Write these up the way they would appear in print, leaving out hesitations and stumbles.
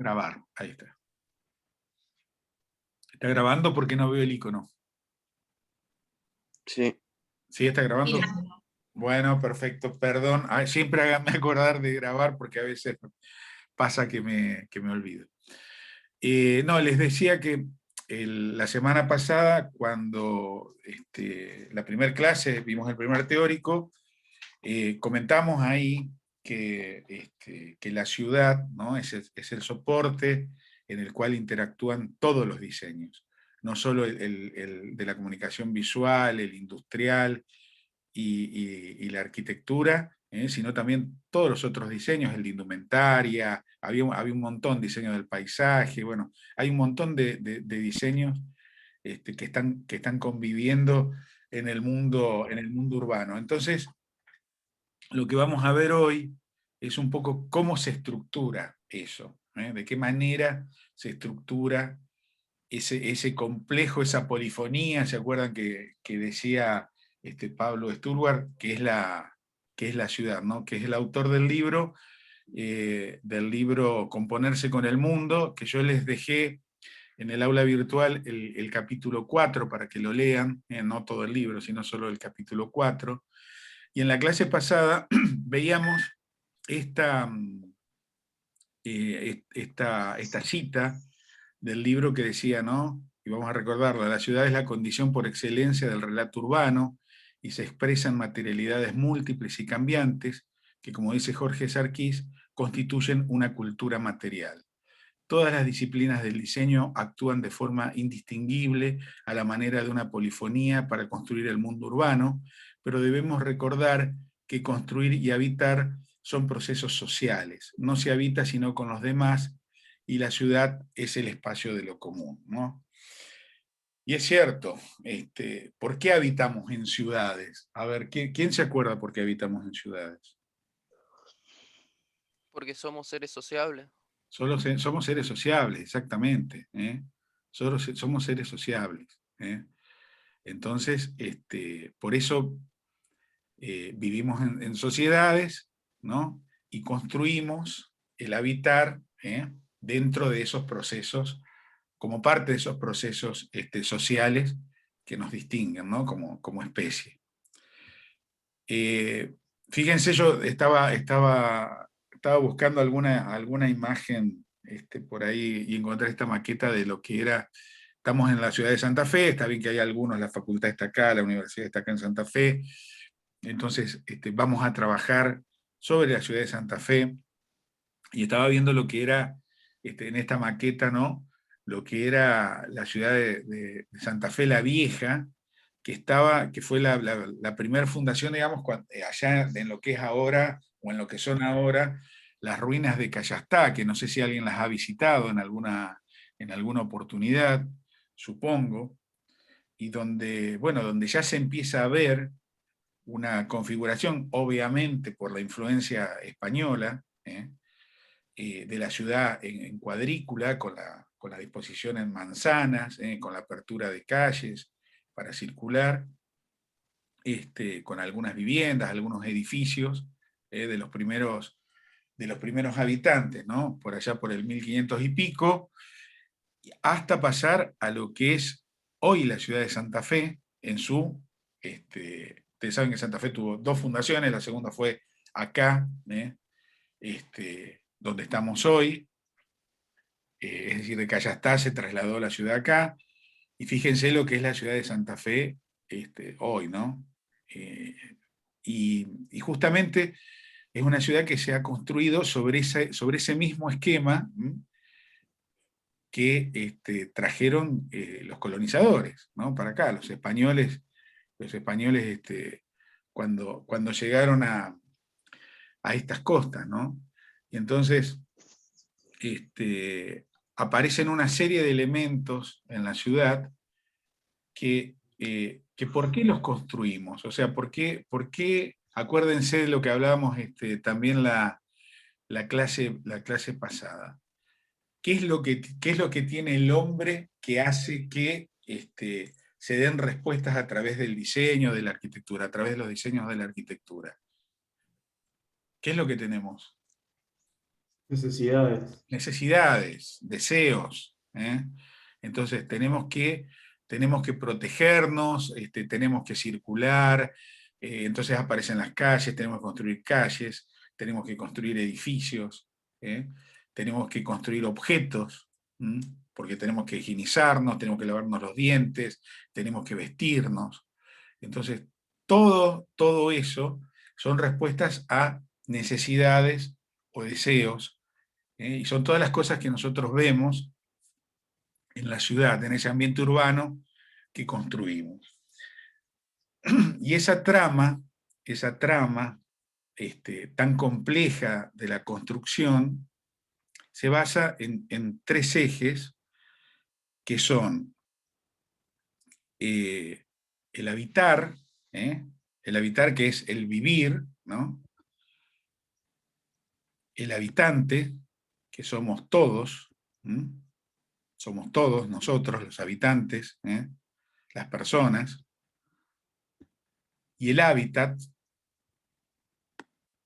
Grabar, ahí está. ¿Está grabando? Porque no veo el icono. Sí. ¿Sí está grabando? Sí. Bueno, perfecto, perdón. Siempre háganme acordar de grabar porque a veces pasa que me olvido. No, les decía que la semana pasada, cuando la primera clase, vimos el primer teórico, comentamos ahí que la ciudad, ¿no? es el soporte en el cual interactúan todos los diseños, no solo el de la comunicación visual, el industrial y la arquitectura, sino también todos los otros diseños, el de indumentaria, había un montón de diseño del paisaje, bueno, hay un montón de diseños que están conviviendo en el mundo urbano. Entonces, lo que vamos a ver hoy es un poco cómo se estructura eso, de qué manera se estructura ese complejo, esa polifonía. ¿Se acuerdan que decía Pablo Sturward, que es la ciudad, ¿no? Que es el autor del libro Componerse con el Mundo, que yo les dejé en el aula virtual el capítulo 4 para que lo lean, no todo el libro, sino solo el capítulo 4. Y en la clase pasada veíamos esta, esta cita del libro que decía, ¿no? Y vamos a recordarla: la ciudad es la condición por excelencia del relato urbano y se expresa en materialidades múltiples y cambiantes que, como dice Jorge Sarkis, constituyen una cultura material. Todas las disciplinas del diseño actúan de forma indistinguible a la manera de una polifonía para construir el mundo urbano, pero debemos recordar que construir y habitar son procesos sociales. No se habita sino con los demás, y la ciudad es el espacio de lo común, ¿no? Y es cierto, ¿por qué habitamos en ciudades? A ver, ¿quién se acuerda por qué habitamos en ciudades? Porque somos seres sociables. Somos seres sociables, exactamente. Somos seres sociables. Entonces, por eso vivimos en sociedades, ¿no? Y construimos el habitar dentro de esos procesos, como parte de esos procesos sociales que nos distinguen, ¿no? Como especie. Fíjense, yo estaba buscando alguna imagen por ahí y encontré esta maqueta de lo que era. Estamos en la ciudad de Santa Fe, está bien que hay algunos, la facultad está acá, la universidad está acá en Santa Fe. Entonces vamos a trabajar sobre la ciudad de Santa Fe, y estaba viendo lo que era, en esta maqueta, ¿no? Lo que era la ciudad de Santa Fe la Vieja, que fue la primera fundación, digamos, allá en lo que es ahora, o en lo que son ahora, las ruinas de Cayastá, que no sé si alguien las ha visitado en alguna oportunidad, supongo, y donde, bueno, donde ya se empieza a ver una configuración, obviamente por la influencia española, de la ciudad en cuadrícula, con la disposición en manzanas, con la apertura de calles para circular, con algunas viviendas, algunos edificios de los primeros habitantes, ¿no? Por allá por el 1500 y pico, hasta pasar a lo que es hoy la ciudad de Santa Fe, ustedes saben que Santa Fe tuvo dos fundaciones, la segunda fue acá, donde estamos hoy, es decir, de Cayastá se trasladó la ciudad acá, y fíjense lo que es la ciudad de Santa Fe hoy, ¿no? Eh, y justamente es una ciudad que se ha construido sobre ese mismo esquema que trajeron los colonizadores, ¿no? Para acá, los españoles cuando llegaron a estas costas, ¿no? Y entonces aparecen una serie de elementos en la ciudad que ¿por qué los construimos? O sea, por qué acuérdense de lo que hablábamos también la clase pasada. Qué es lo que tiene el hombre que hace que se den respuestas a través del diseño, de la arquitectura, a través de los diseños de la arquitectura? ¿Qué es lo que tenemos? Necesidades. necesidades, deseos. Entonces tenemos que protegernos, tenemos que circular, entonces aparecen las calles, tenemos que construir calles, tenemos que construir edificios, ¿eh? Tenemos que construir objetos, ¿m? Porque tenemos que higienizarnos, tenemos que lavarnos los dientes, tenemos que vestirnos. Entonces, todo eso son respuestas a necesidades o deseos, y son todas las cosas que nosotros vemos en la ciudad, en ese ambiente urbano que construimos. Y esa trama tan compleja de la construcción, se basa en tres ejes que son el habitar, el habitar que es el vivir, ¿no? El habitante, que somos todos, ¿m? Somos todos nosotros los habitantes, las personas, y el hábitat,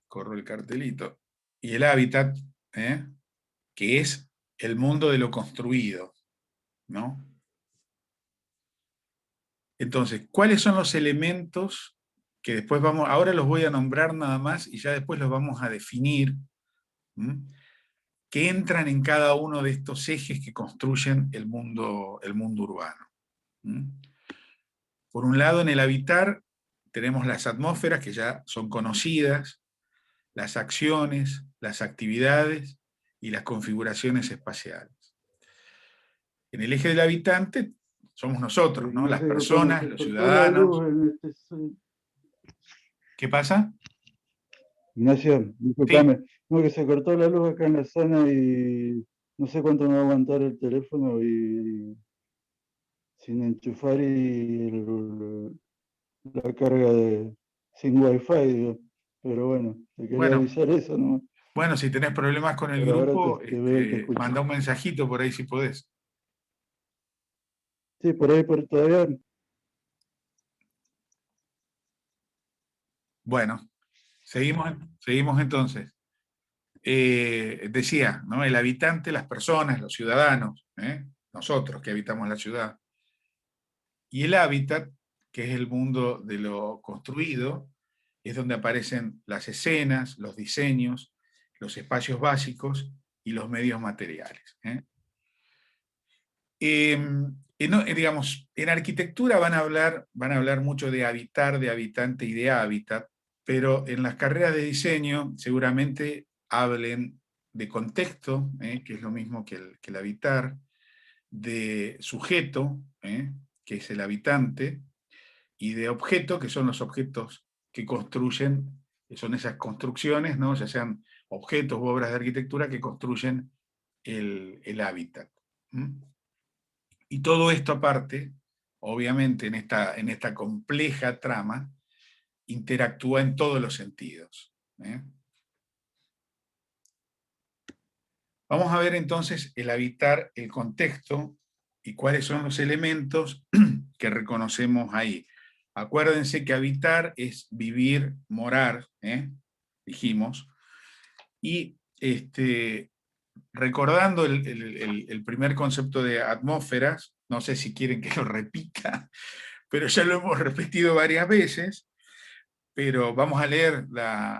corro el cartelito, y el hábitat, que es el mundo de lo construido, ¿no? Entonces, ¿cuáles son los elementos que después ahora los voy a nombrar nada más y ya después los vamos a definir, que entran en cada uno de estos ejes que construyen el mundo urbano? Por un lado, en el habitar tenemos las atmósferas que ya son conocidas, las acciones, las actividades y las configuraciones espaciales. En el eje del habitante somos nosotros, ¿no? Las personas, los ciudadanos. ¿Qué pasa? Ignacio, disculpame. Sí. No, que se cortó la luz acá en la zona y no sé cuánto me va a aguantar el teléfono y sin enchufar y la carga sin wifi, digo. Pero bueno, te quería Bueno, avisar eso, ¿no? bueno, si tenés problemas con el Pero ahora grupo, te veo y te escucho. manda un mensajito por ahí si podés. Sí, por ahí todavía. Bueno, seguimos entonces. Decía, ¿no? El habitante, las personas, los ciudadanos, nosotros que habitamos la ciudad. Y el hábitat, que es el mundo de lo construido, es donde aparecen las escenas, los diseños, los espacios básicos y los medios materiales. Digamos, en arquitectura van a hablar mucho de habitar, de habitante y de hábitat, pero en las carreras de diseño seguramente hablen de contexto, que es lo mismo que el habitar, de sujeto, que es el habitante, y de objeto, que son los objetos que construyen, que son esas construcciones, ¿no? Ya sean objetos u obras de arquitectura que construyen el hábitat. Y todo esto aparte, obviamente en esta compleja trama, interactúa en todos los sentidos. Vamos a ver entonces el habitar, el contexto y cuáles son los elementos que reconocemos ahí. Acuérdense que habitar es vivir, morar, dijimos, y recordando el primer concepto de atmósferas, no sé si quieren que lo repita, pero ya lo hemos repetido varias veces, pero vamos a leer,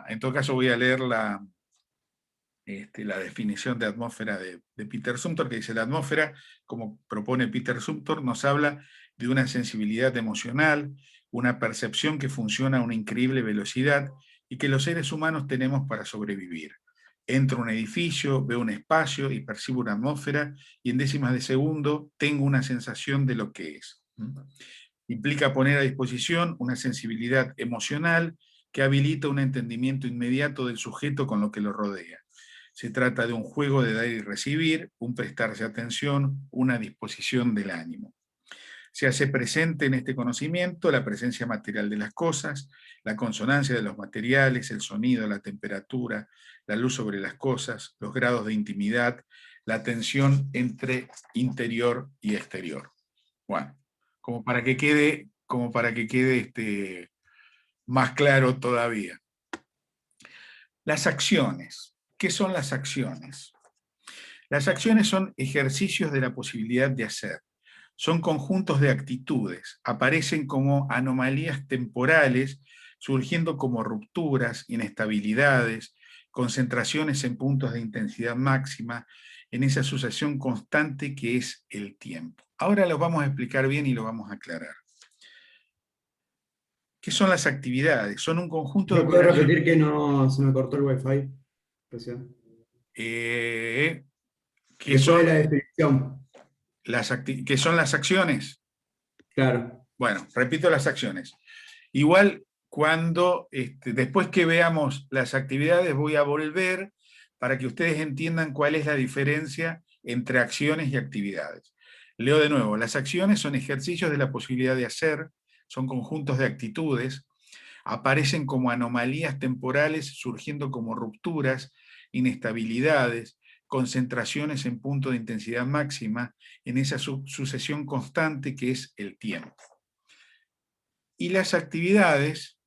en todo caso voy a leer la definición de atmósfera de Peter Zumthor, que dice: la atmósfera, como propone Peter Zumthor, nos habla de una sensibilidad emocional, una percepción que funciona a una increíble velocidad y que los seres humanos tenemos para sobrevivir. Entro a un edificio, veo un espacio y percibo una atmósfera y en décimas de segundo tengo una sensación de lo que es. Implica poner a disposición una sensibilidad emocional que habilita un entendimiento inmediato del sujeto con lo que lo rodea. Se trata de un juego de dar y recibir, un prestarse atención, una disposición del ánimo. Se hace presente en este conocimiento la presencia material de las cosas, la consonancia de los materiales, el sonido, la temperatura, la luz sobre las cosas, los grados de intimidad, la tensión entre interior y exterior. Bueno, como para que quede más claro todavía. Las acciones. ¿Qué son las acciones? Las acciones son ejercicios de la posibilidad de hacer. Son conjuntos de actitudes, aparecen como anomalías temporales, surgiendo como rupturas, inestabilidades, concentraciones en puntos de intensidad máxima, en esa sucesión constante que es el tiempo. Ahora lo vamos a explicar bien y lo vamos a aclarar. ¿Qué son las actividades? Son un conjunto de ¿Me puede operaciones. repetir que no se me cortó el wifi recién? ¿Qué Después de son la descripción, ¿qué son las acciones? claro. Bueno, repito las acciones. Igual, después que veamos las actividades, voy a volver para que ustedes entiendan cuál es la diferencia entre acciones y actividades. Leo de nuevo, las acciones son ejercicios de la posibilidad de hacer, son conjuntos de actitudes, aparecen como anomalías temporales, surgiendo como rupturas, inestabilidades, concentraciones en punto de intensidad máxima, en esa sucesión constante que es el tiempo. Y las actividades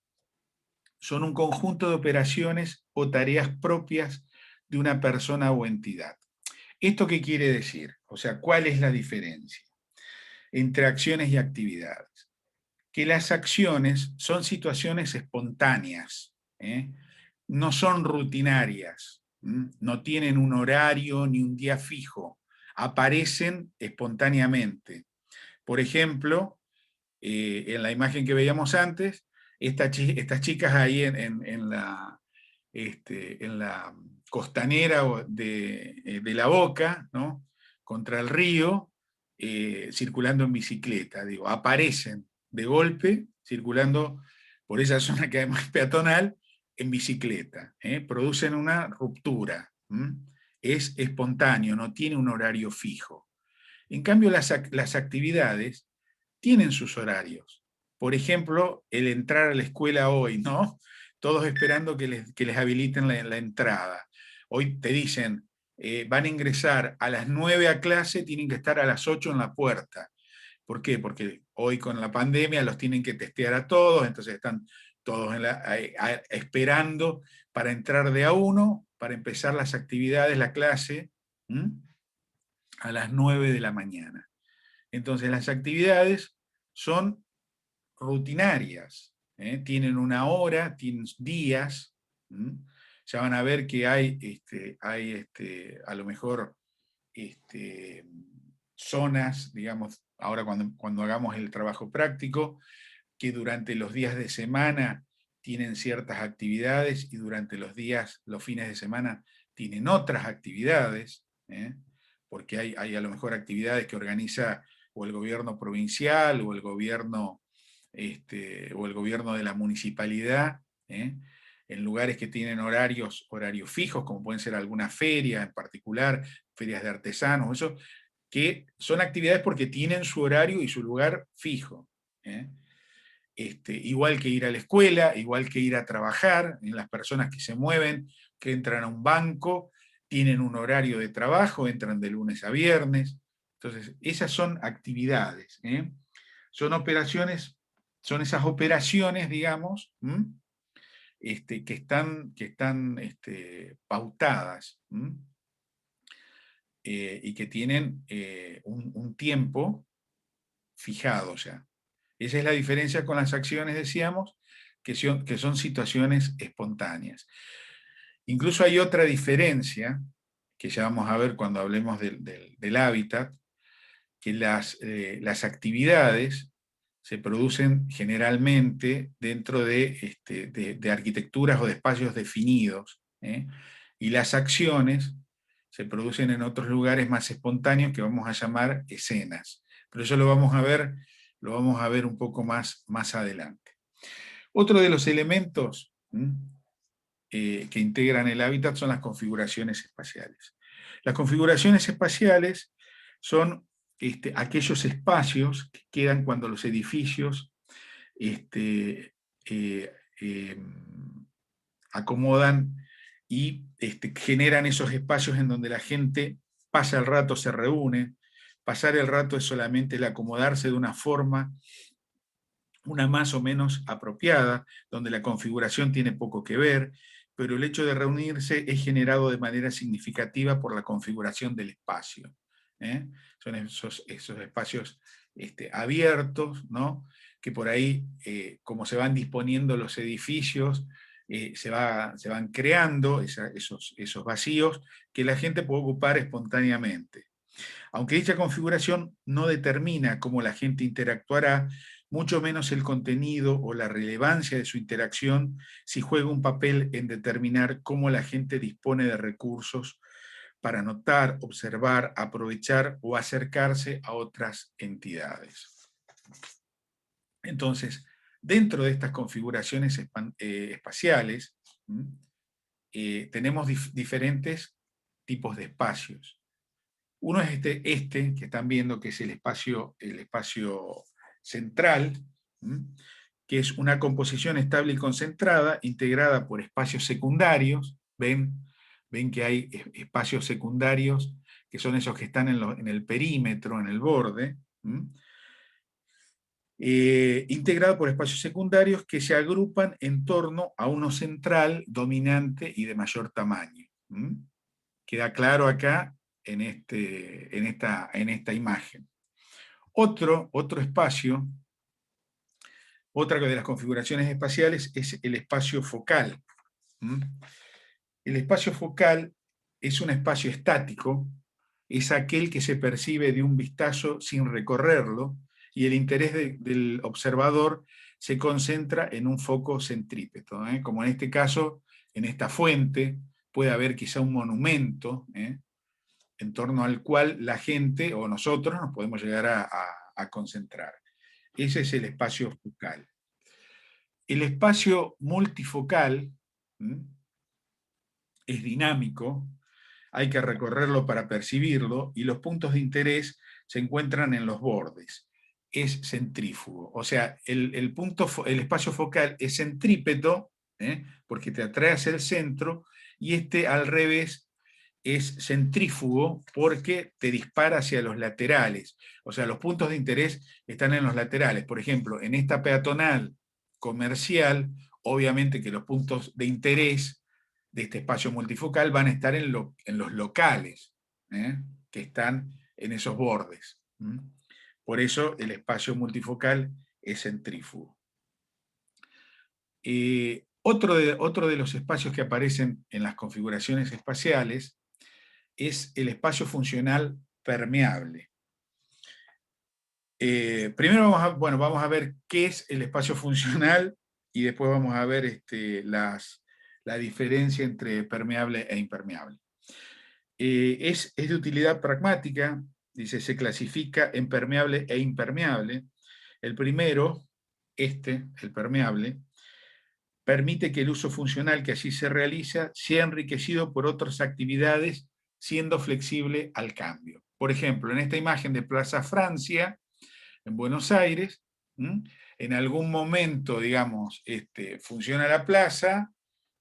son un conjunto de operaciones o tareas propias de una persona o entidad. ¿Esto qué quiere decir? O sea, ¿cuál es la diferencia entre acciones y actividades? Que las acciones son situaciones espontáneas, ¿eh? No son rutinarias, no tienen un horario ni un día fijo, aparecen espontáneamente. Por ejemplo, en la imagen que veíamos antes, estas chicas ahí en la costanera de La Boca, ¿no? Contra el río, circulando en bicicleta, digo, aparecen de golpe, circulando por esa zona que además es peatonal, en bicicleta, producen una ruptura, es espontáneo, no tiene un horario fijo. En cambio, las actividades tienen sus horarios. Por ejemplo, el entrar a la escuela hoy, ¿no? Todos esperando que les habiliten la entrada. Hoy te dicen, van a ingresar a las 9 a clase, tienen que estar a las 8 en la puerta. ¿Por qué? Porque hoy con la pandemia los tienen que testear a todos, entonces están todos esperando para entrar de a uno, para empezar las actividades, la clase, a las 9 de la mañana. Entonces las actividades son rutinarias, tienen una hora, tienen días, ya van a ver que hay a lo mejor zonas, digamos, ahora cuando hagamos el trabajo práctico, que durante los días de semana tienen ciertas actividades y durante los fines de semana tienen otras actividades, porque hay a lo mejor actividades que organiza o el gobierno provincial o el gobierno de la municipalidad, en lugares que tienen horarios fijos, como pueden ser alguna feria en particular, ferias de artesanos, eso, que son actividades porque tienen su horario y su lugar fijo. Igual que ir a la escuela, igual que ir a trabajar, en las personas que se mueven, que entran a un banco, tienen un horario de trabajo, entran de lunes a viernes. Entonces, esas son actividades. Son operaciones, son esas operaciones, digamos, que están pautadas y que tienen un tiempo fijado ya. Esa es la diferencia con las acciones, decíamos, que son situaciones espontáneas. Incluso hay otra diferencia, que ya vamos a ver cuando hablemos del hábitat, que las actividades se producen generalmente dentro de arquitecturas o de espacios definidos, y las acciones se producen en otros lugares más espontáneos que vamos a llamar escenas. Pero eso lo vamos a ver un poco más adelante. Otro de los elementos que integran el hábitat son las configuraciones espaciales. Las configuraciones espaciales son aquellos espacios que quedan cuando los edificios acomodan y generan esos espacios en donde la gente pasa el rato, se reúne. Pasar el rato es solamente el acomodarse de una forma, una más o menos apropiada, donde la configuración tiene poco que ver, pero el hecho de reunirse es generado de manera significativa por la configuración del espacio. Son esos espacios abiertos, ¿no? Que por ahí, como se van disponiendo los edificios, se van creando esos vacíos que la gente puede ocupar espontáneamente. Aunque dicha configuración no determina cómo la gente interactuará, mucho menos el contenido o la relevancia de su interacción si juega un papel en determinar cómo la gente dispone de recursos para notar, observar, aprovechar o acercarse a otras entidades. Entonces, dentro de estas configuraciones espaciales, tenemos diferentes tipos de espacios. Uno es este que están viendo, que es el espacio central, que es una composición estable y concentrada, integrada por espacios secundarios. Ven que hay espacios secundarios, que son esos que están en el perímetro, en el borde, integrado por espacios secundarios que se agrupan en torno a uno central, dominante y de mayor tamaño. Queda claro acá en esta imagen. Otro espacio, otra de las configuraciones espaciales es el espacio focal. El espacio focal es un espacio estático, es aquel que se percibe de un vistazo sin recorrerlo, y el interés del observador se concentra en un foco centrípeto, como en este caso, en esta fuente, puede haber quizá un monumento, en torno al cual la gente o nosotros nos podemos llegar a concentrar. Ese es el espacio focal. El espacio multifocal es dinámico, hay que recorrerlo para percibirlo, y los puntos de interés se encuentran en los bordes. Es centrífugo, o sea, el espacio focal es centrípeto, porque te atrae hacia el centro, y al revés es centrífugo porque te dispara hacia los laterales. O sea, los puntos de interés están en los laterales. Por ejemplo, en esta peatonal comercial, obviamente que los puntos de interés de este espacio multifocal van a estar en los locales, que están en esos bordes. Por eso el espacio multifocal es centrífugo. Otro de los espacios que aparecen en las configuraciones espaciales es el espacio funcional permeable. Primero vamos a ver qué es el espacio funcional, y después vamos a ver la diferencia entre permeable e impermeable. Es de utilidad pragmática, dice, se clasifica en permeable e impermeable. El primero, el permeable, permite que el uso funcional que allí se realiza sea enriquecido por otras actividades, siendo flexible al cambio. Por ejemplo, en esta imagen de Plaza Francia, en Buenos Aires, en algún momento, digamos, funciona la plaza,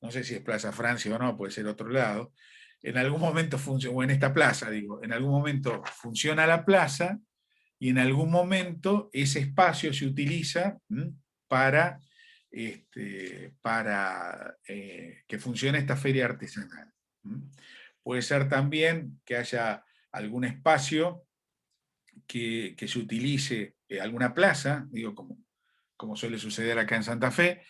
no sé si es Plaza Francia o no, puede ser otro lado, en algún momento funciona, o en esta plaza, digo, en algún momento funciona la plaza, y en algún momento ese espacio se utiliza para que funcione esta feria artesanal. Puede ser también que haya algún espacio que se utilice, alguna plaza, digo, como suele suceder acá en Santa Fe,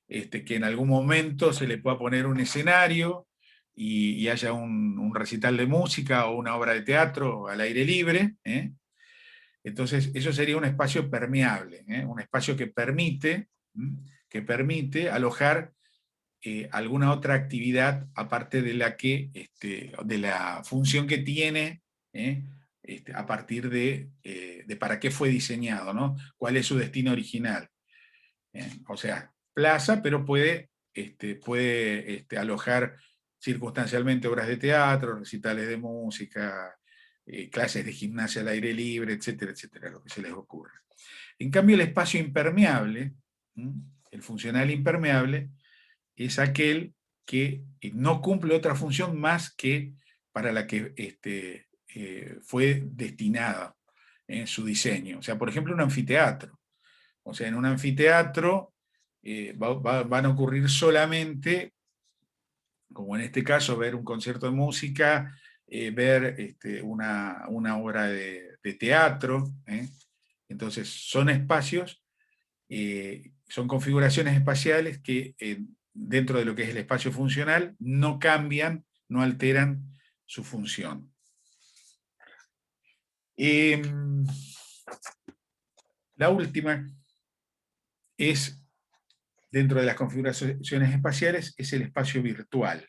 que en algún momento se le pueda poner un escenario y haya un recital de música o una obra de teatro al aire libre. Entonces, eso sería un espacio permeable, un espacio que permite alojar alguna otra actividad aparte de la función que tiene, a partir de para qué fue diseñado, ¿no? Cuál es su destino original. O sea, plaza, pero puede alojar circunstancialmente obras de teatro, recitales de música, clases de gimnasia al aire libre, etcétera, etcétera, lo que se les ocurra. En cambio, el espacio impermeable, el funcional impermeable, es aquel que no cumple otra función más que para la que fue destinada en su diseño. O sea, por ejemplo, un anfiteatro. O sea, en un anfiteatro van a ocurrir solamente como en este caso ver un concierto de música, ver una obra de teatro. Entonces son espacios, son configuraciones espaciales que dentro de lo que es el espacio funcional no cambian, no alteran su función. La última es, dentro de las configuraciones espaciales, es el espacio virtual,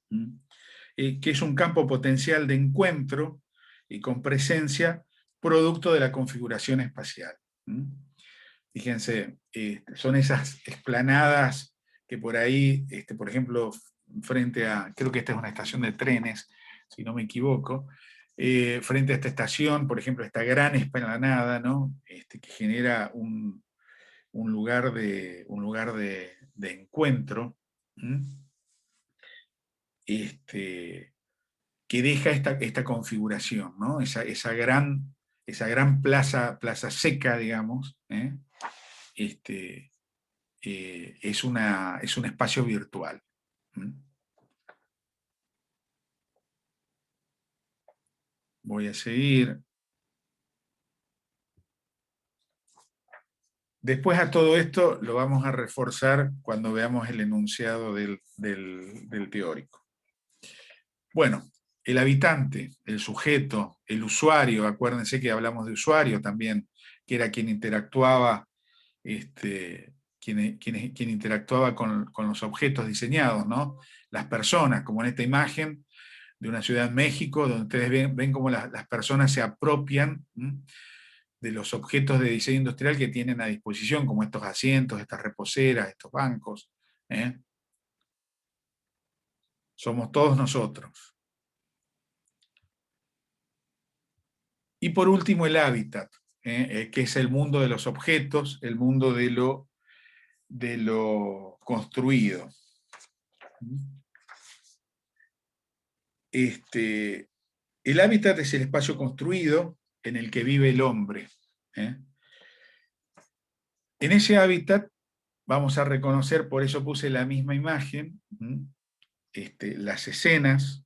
que es un campo potencial de encuentro y con presencia producto de la configuración espacial. Fíjense, son esas explanadas que por ahí, por ejemplo, frente a, creo que esta es una estación de trenes, si no me equivoco, frente a esta estación, por ejemplo, esta gran explanada, ¿no? Que genera un lugar de encuentro, que deja esta configuración, ¿no? Esa gran plaza seca, digamos, es un espacio virtual. Voy a seguir. Después a todo esto lo vamos a reforzar cuando veamos el enunciado del teórico. Bueno, el habitante, el sujeto, el usuario, acuérdense que hablamos de usuario también, que era quien interactuaba, quien interactuaba con los objetos diseñados, ¿no? Las personas, como en esta imagen de una ciudad en México, donde ustedes ven cómo las personas se apropian de los objetos de diseño industrial que tienen a disposición, como estos asientos, estas reposeras, estos bancos. Somos todos nosotros. Y por último, el hábitat, que es el mundo de los objetos, el mundo de lo construido. El hábitat es el espacio construido en el que vive el hombre. En ese hábitat vamos a reconocer, por eso puse la misma imagen, las escenas,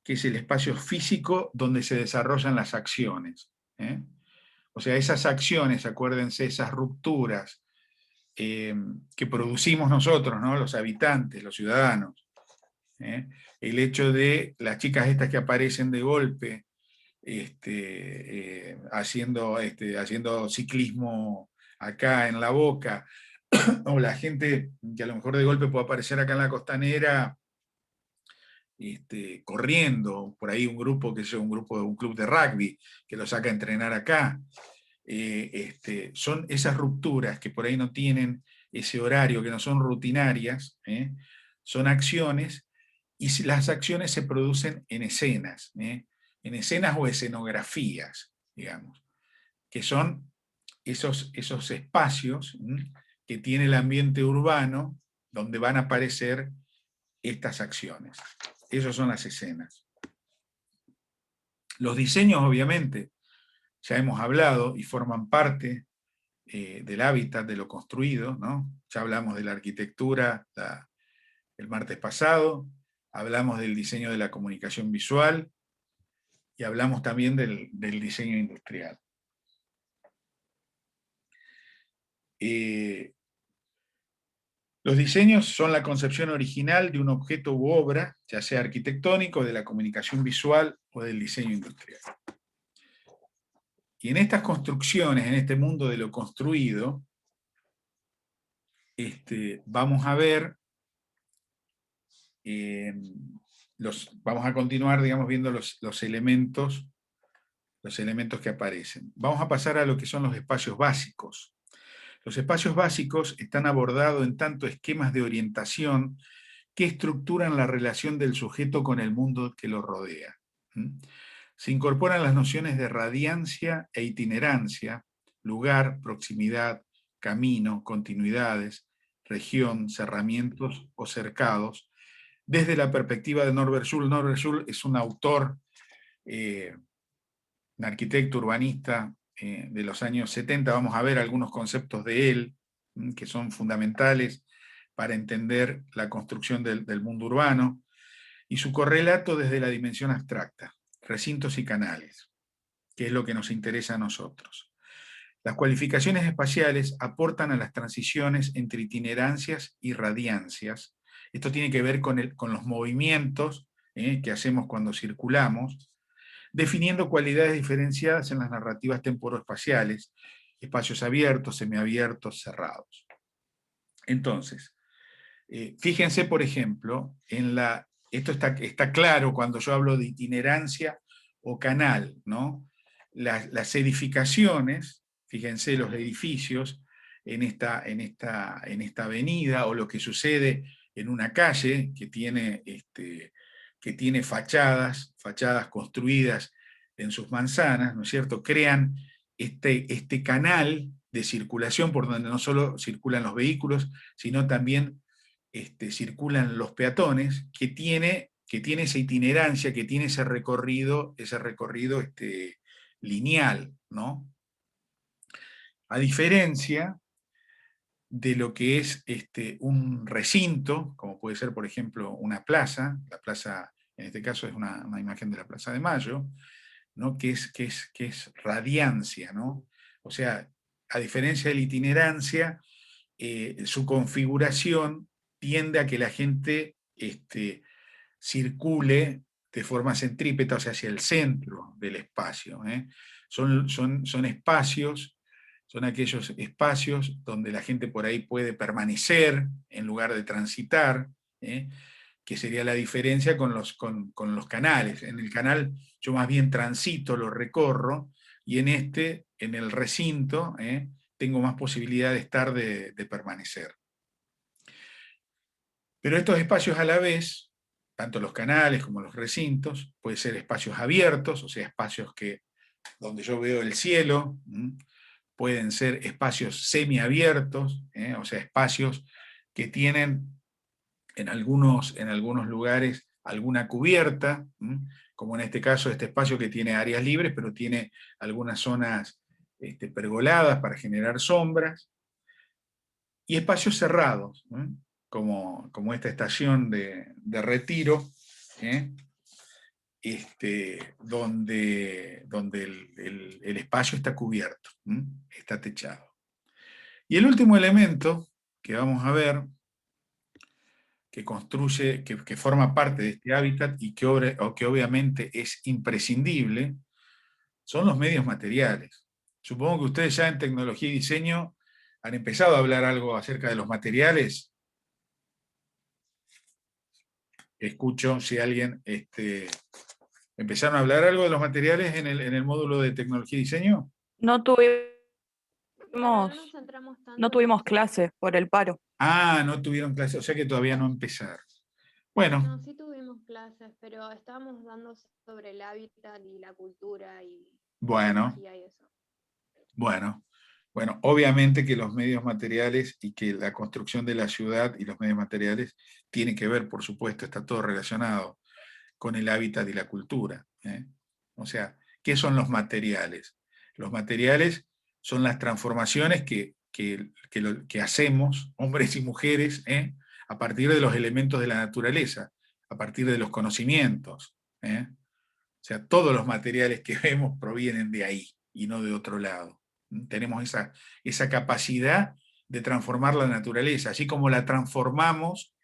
que es el espacio físico donde se desarrollan las acciones. O sea, esas acciones, acuérdense, esas rupturas que producimos nosotros, ¿no? Los habitantes, los ciudadanos. El hecho de las chicas estas que aparecen de golpe, haciendo ciclismo acá en La Boca, o la gente que a lo mejor de golpe puede aparecer acá en la Costanera, corriendo, por ahí un grupo, un club de rugby que lo saca a entrenar acá. Son esas rupturas que por ahí no tienen ese horario, que no son rutinarias, son acciones, y las acciones se producen en escenas o escenografías, digamos, que son esos espacios que tiene el ambiente urbano donde van a aparecer estas acciones. Esas son las escenas. Los diseños, obviamente, ya hemos hablado y forman parte del hábitat, de lo construido, ¿no? Ya hablamos de la arquitectura el martes pasado, hablamos del diseño de la comunicación visual y hablamos también del diseño industrial. Los diseños son la concepción original de un objeto u obra, ya sea arquitectónico, de la comunicación visual o del diseño industrial. Y en estas construcciones, en este mundo de lo construido, vamos a ver, vamos a continuar, digamos, viendo los elementos que aparecen. Vamos a pasar a lo que son los espacios básicos. Los espacios básicos están abordados en tanto esquemas de orientación que estructuran la relación del sujeto con el mundo que lo rodea. Se incorporan las nociones de radiancia e itinerancia, lugar, proximidad, camino, continuidades, región, cerramientos o cercados, desde la perspectiva de Norbert Schul. Norbert Schul es un autor, un arquitecto urbanista de los años 70. Vamos a ver algunos conceptos de él que son fundamentales para entender la construcción del mundo urbano, y su correlato desde la dimensión abstracta, recintos y canales, que es lo que nos interesa a nosotros. Las cualificaciones espaciales aportan a las transiciones entre itinerancias y radiancias. Esto tiene que ver con los movimientos que hacemos cuando circulamos, definiendo cualidades diferenciadas en las narrativas temporoespaciales, espacios abiertos, semiabiertos, cerrados. Entonces, fíjense, por ejemplo, esto está claro cuando yo hablo de itinerancia o canal, ¿no? Las edificaciones, fíjense los edificios en esta avenida, o lo que sucede en una calle que tiene fachadas construidas en sus manzanas, ¿no es cierto? Crean este canal de circulación por donde no solo circulan los vehículos, sino también circulan los peatones, que tiene esa itinerancia, que tiene ese recorrido lineal, ¿no? A diferencia de lo que es un recinto, como puede ser, por ejemplo, una plaza, la plaza, en este caso es una imagen de la Plaza de Mayo, ¿no? que es radiancia, ¿no? O sea, a diferencia de la itinerancia, su configuración tiende a que la gente circule de forma centrípeta, o sea, hacia el centro del espacio. Son espacios, son aquellos espacios donde la gente por ahí puede permanecer en lugar de transitar, que sería la diferencia con los canales. En el canal yo más bien transito, lo recorro, y en el recinto, tengo más posibilidad de estar, de permanecer. Pero estos espacios a la vez, tanto los canales como los recintos, pueden ser espacios abiertos, o sea, espacios donde yo veo el cielo, pueden ser espacios semiabiertos, o sea, espacios que tienen en algunos lugares alguna cubierta, como en este caso este espacio que tiene áreas libres, pero tiene algunas zonas pergoladas para generar sombras, y espacios cerrados, como esta estación de Retiro, donde el espacio está cubierto, está techado. Y el último elemento que vamos a ver, que construye, que forma parte de este hábitat y que obviamente es imprescindible, son los medios materiales. Supongo que ustedes ya en tecnología y diseño han empezado a hablar algo acerca de los materiales. Escucho si alguien... ¿Empezaron a hablar algo de los materiales en el módulo de tecnología y diseño? No tuvimos clases por el paro. Ah, no tuvieron clase, o sea que todavía no empezaron. Bueno. No, sí tuvimos clases, pero estábamos dando sobre el hábitat y la cultura y bueno, tecnología y eso. Bueno, obviamente que los medios materiales y que la construcción de la ciudad y los medios materiales tienen que ver, por supuesto, está todo relacionado con el hábitat y la cultura. O sea, ¿qué son los materiales? Los materiales son las transformaciones que hacemos, hombres y mujeres, a partir de los elementos de la naturaleza, a partir de los conocimientos. O sea, todos los materiales que vemos provienen de ahí y no de otro lado. Tenemos esa capacidad de transformar la naturaleza, así como la transformamos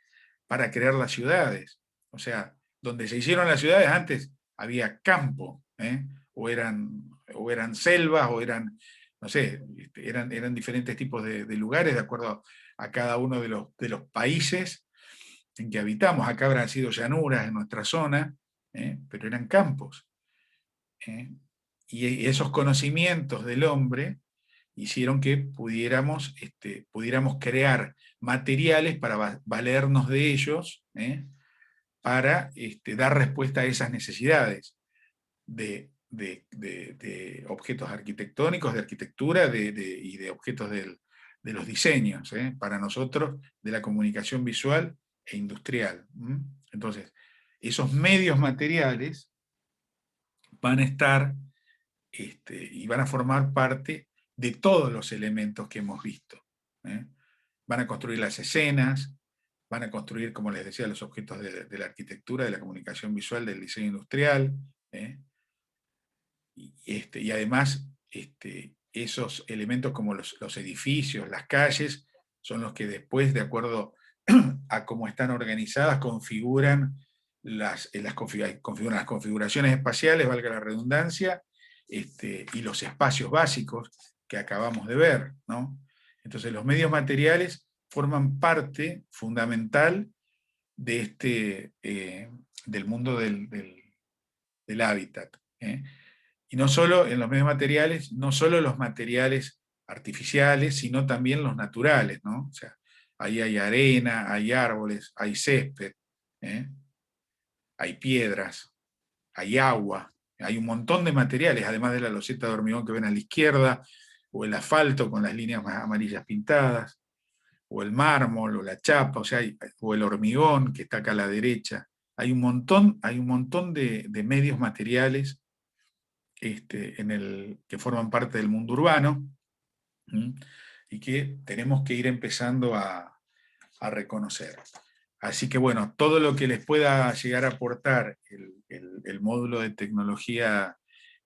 para crear las ciudades. O sea, donde se hicieron las ciudades antes había campo, o eran selvas, o eran, no sé, eran diferentes tipos de lugares de acuerdo a cada uno de los países en que habitamos. Acá habrán sido llanuras en nuestra zona, pero eran campos. Y esos conocimientos del hombre hicieron que pudiéramos crear materiales para valernos de ellos, para dar respuesta a esas necesidades de objetos arquitectónicos, de arquitectura y de objetos de los diseños, para nosotros, de la comunicación visual e industrial. Entonces, esos medios materiales van a estar y van a formar parte de todos los elementos que hemos visto. Van a construir las escenas, van a construir, como les decía, los objetos de la arquitectura, de la comunicación visual, del diseño industrial, y además esos elementos como los edificios, las calles, son los que después, de acuerdo a cómo están organizadas, configuran las configuraciones espaciales, valga la redundancia, y los espacios básicos que acabamos de ver, ¿no? Entonces los medios materiales forman parte fundamental de del mundo del hábitat. Y no solo en los medios materiales, no solo los materiales artificiales, sino también los naturales, ¿no? O sea, ahí hay arena, hay árboles, hay césped, hay piedras, hay agua, hay un montón de materiales, además de la loseta de hormigón que ven a la izquierda, o el asfalto con las líneas más amarillas pintadas, o el mármol, o la chapa, o sea, o el hormigón que está acá a la derecha. Hay un montón de medios materiales que forman parte del mundo urbano, y que tenemos que ir empezando a reconocer. Así que bueno, todo lo que les pueda llegar a aportar el módulo de tecnología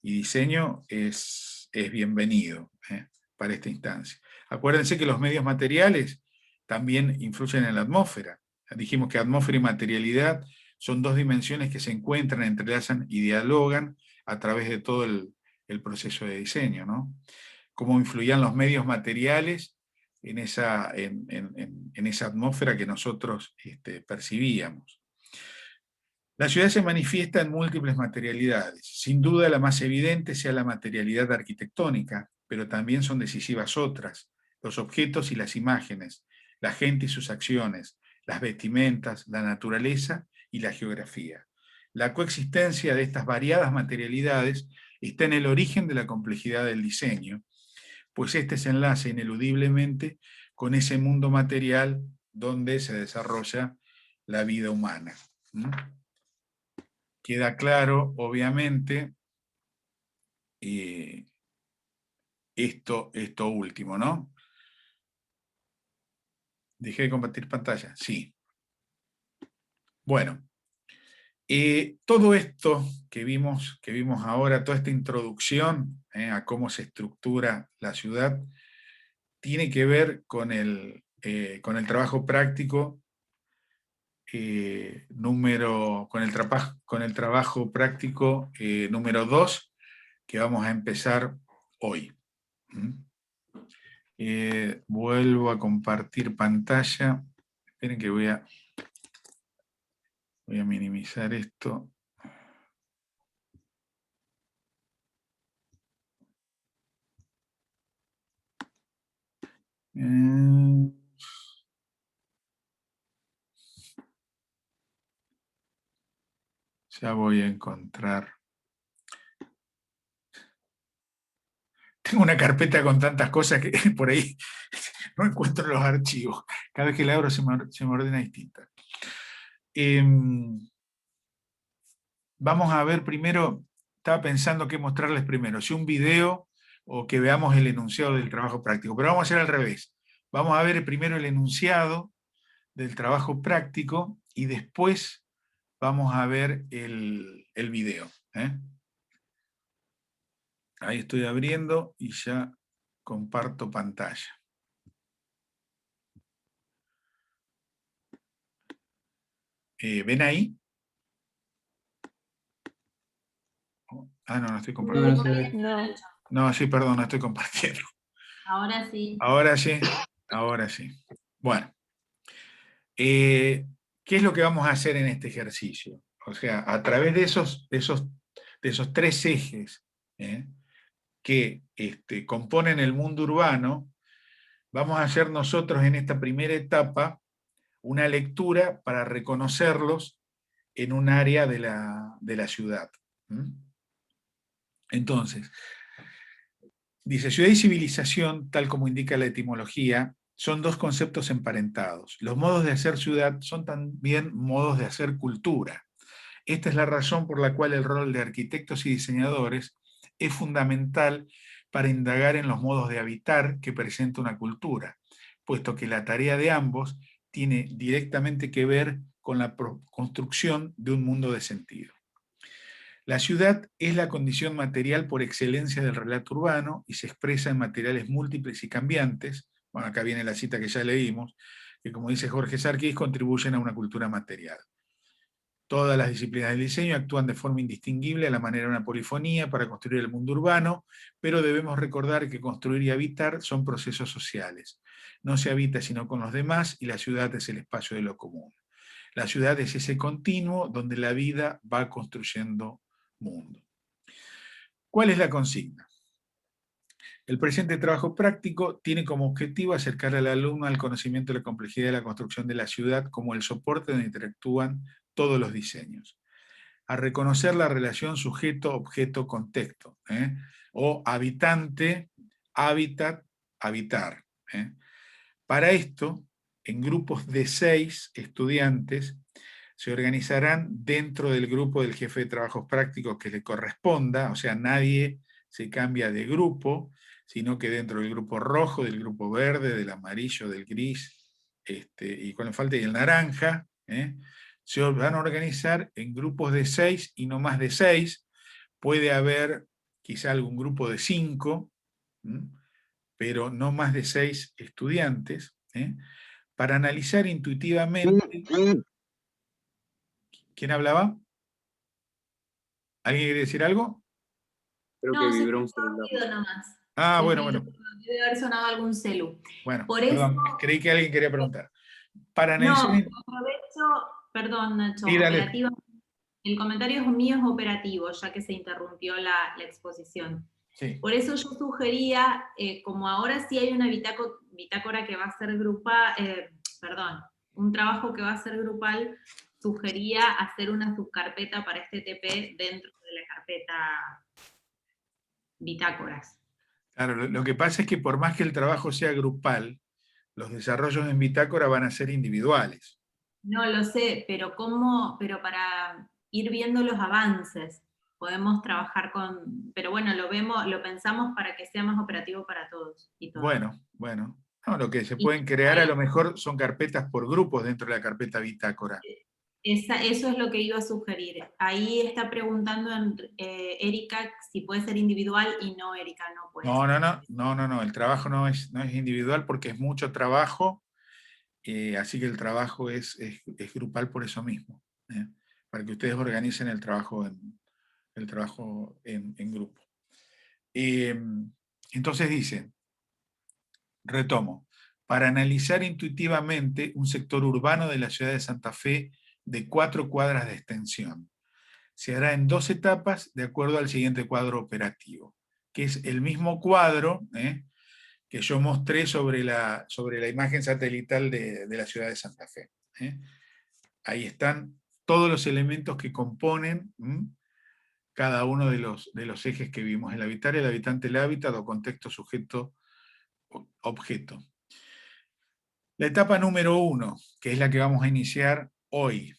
y diseño es bienvenido para esta instancia. Acuérdense que los medios materiales también influyen en la atmósfera. Dijimos que atmósfera y materialidad son dos dimensiones que se encuentran, entrelazan y dialogan a través de todo el proceso de diseño, ¿no? Cómo influían los medios materiales en esa atmósfera que nosotros percibíamos. La ciudad se manifiesta en múltiples materialidades. Sin duda la más evidente sea la materialidad arquitectónica, pero también son decisivas otras: los objetos y las imágenes, la gente y sus acciones, las vestimentas, la naturaleza y la geografía. La coexistencia de estas variadas materialidades está en el origen de la complejidad del diseño, pues este se enlaza ineludiblemente con ese mundo material donde se desarrolla la vida humana. Queda claro, obviamente, esto último, ¿no? ¿Dejé de compartir pantalla? Sí. Bueno, todo esto que vimos ahora, toda esta introducción a cómo se estructura la ciudad, tiene que ver con el trabajo práctico con el trabajo práctico número 2 que vamos a empezar hoy. Vuelvo a compartir pantalla. Esperen que voy a minimizar esto. Ya voy a encontrar. Tengo una carpeta con tantas cosas que por ahí no encuentro los archivos. Cada vez que la abro se me ordena distinta. Vamos a ver primero, estaba pensando qué mostrarles primero, si un video o que veamos el enunciado del trabajo práctico, pero vamos a hacer al revés. Vamos a ver primero el enunciado del trabajo práctico y después vamos a ver el video. Ahí estoy abriendo y ya comparto pantalla. ¿Ven ahí? Ah, no estoy compartiendo. No se ve. No. No, sí, perdón, no estoy compartiendo. Ahora sí. Ahora sí, ahora sí. Bueno, ¿qué es lo que vamos a hacer en este ejercicio? O sea, a través de esos 3 ejes que componen el mundo urbano, vamos a hacer nosotros en esta primera etapa una lectura para reconocerlos en un área de la ciudad. Entonces, dice, ciudad y civilización, tal como indica la etimología, son 2 conceptos emparentados. Los modos de hacer ciudad son también modos de hacer cultura. Esta es la razón por la cual el rol de arquitectos y diseñadores es fundamental para indagar en los modos de habitar que presenta una cultura, puesto que la tarea de ambos tiene directamente que ver con la construcción de un mundo de sentido. La ciudad es la condición material por excelencia del relato urbano y se expresa en materiales múltiples y cambiantes. Bueno, acá viene la cita que ya leímos, que como dice Jorge Sarkis, contribuyen a una cultura material. Todas las disciplinas del diseño actúan de forma indistinguible a la manera de una polifonía para construir el mundo urbano, pero debemos recordar que construir y habitar son procesos sociales. No se habita sino con los demás y la ciudad es el espacio de lo común. La ciudad es ese continuo donde la vida va construyendo mundo. ¿Cuál es la consigna? El presente trabajo práctico tiene como objetivo acercar al alumno al conocimiento de la complejidad de la construcción de la ciudad como el soporte donde interactúan todos los diseños. A reconocer la relación sujeto-objeto-contexto, o habitante, hábitat, habitar. Para esto, en grupos de 6 estudiantes, se organizarán dentro del grupo del jefe de trabajos prácticos que le corresponda, o sea, nadie se cambia de grupo, sino que dentro del grupo rojo, del grupo verde, del amarillo, del gris, y con el falta y el naranja, se van a organizar en grupos de 6 y no más de 6. Puede haber quizá algún grupo de 5, pero no más de 6 estudiantes, para analizar intuitivamente. ¿Quién hablaba? ¿Alguien quiere decir algo? Creo No, que se vibró un escuchó celular. ruido nomás. Ah, El bueno, ruido, bueno. debe haber sonado algún celu. Bueno, Por perdón, eso, creí que alguien quería preguntar. Para no, analizar... aprovecho, perdón Nacho, Sí, dale. el comentario mío es operativo, ya que se interrumpió la exposición. Sí. Por eso yo sugería, como ahora sí hay una bitácora que va a ser grupal, un trabajo que va a ser grupal, sugería hacer una subcarpeta para este TP dentro de la carpeta bitácoras. Claro, lo que pasa es que por más que el trabajo sea grupal, los desarrollos en bitácora van a ser individuales. No lo sé, pero pero para ir viendo los avances, podemos trabajar con, pero bueno, lo pensamos para que sea más operativo para todos y todas. Bueno. No, lo que se Y pueden crear a ahí- lo mejor son carpetas por grupos dentro de la carpeta bitácora. Eso es lo que iba a sugerir. Ahí está preguntando Erika si puede ser individual y no, Erika, no puede ser. No, el trabajo no es individual porque es mucho trabajo, así que el trabajo es grupal por eso mismo, para que ustedes organicen el trabajo en grupo. Entonces dice, retomo, para analizar intuitivamente un sector urbano de la ciudad de Santa Fe de 4 cuadras de extensión. Se hará en 2 etapas de acuerdo al siguiente cuadro operativo, que es el mismo cuadro que yo mostré sobre la imagen satelital de la ciudad de Santa Fe. Ahí están todos los elementos que componen cada uno de los ejes que vimos: el habitar, el habitante, el hábitat, o contexto, sujeto, objeto. La etapa número 1, que es la que vamos a iniciar hoy,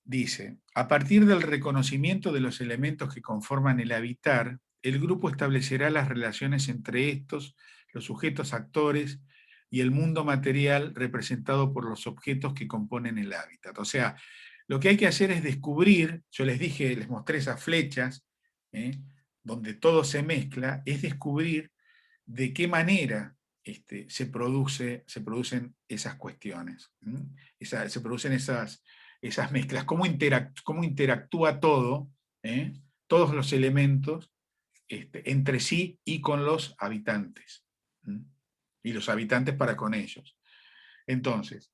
dice: a partir del reconocimiento de los elementos que conforman el habitar, el grupo establecerá las relaciones entre estos, los sujetos actores, y el mundo material representado por los objetos que componen el hábitat. O sea, lo que hay que hacer es descubrir, yo les mostré esas flechas, donde todo se mezcla, es descubrir de qué manera se producen esas cuestiones, se producen esas mezclas, cómo interactúa todo, todos los elementos entre sí y con los habitantes, y los habitantes para con ellos. Entonces,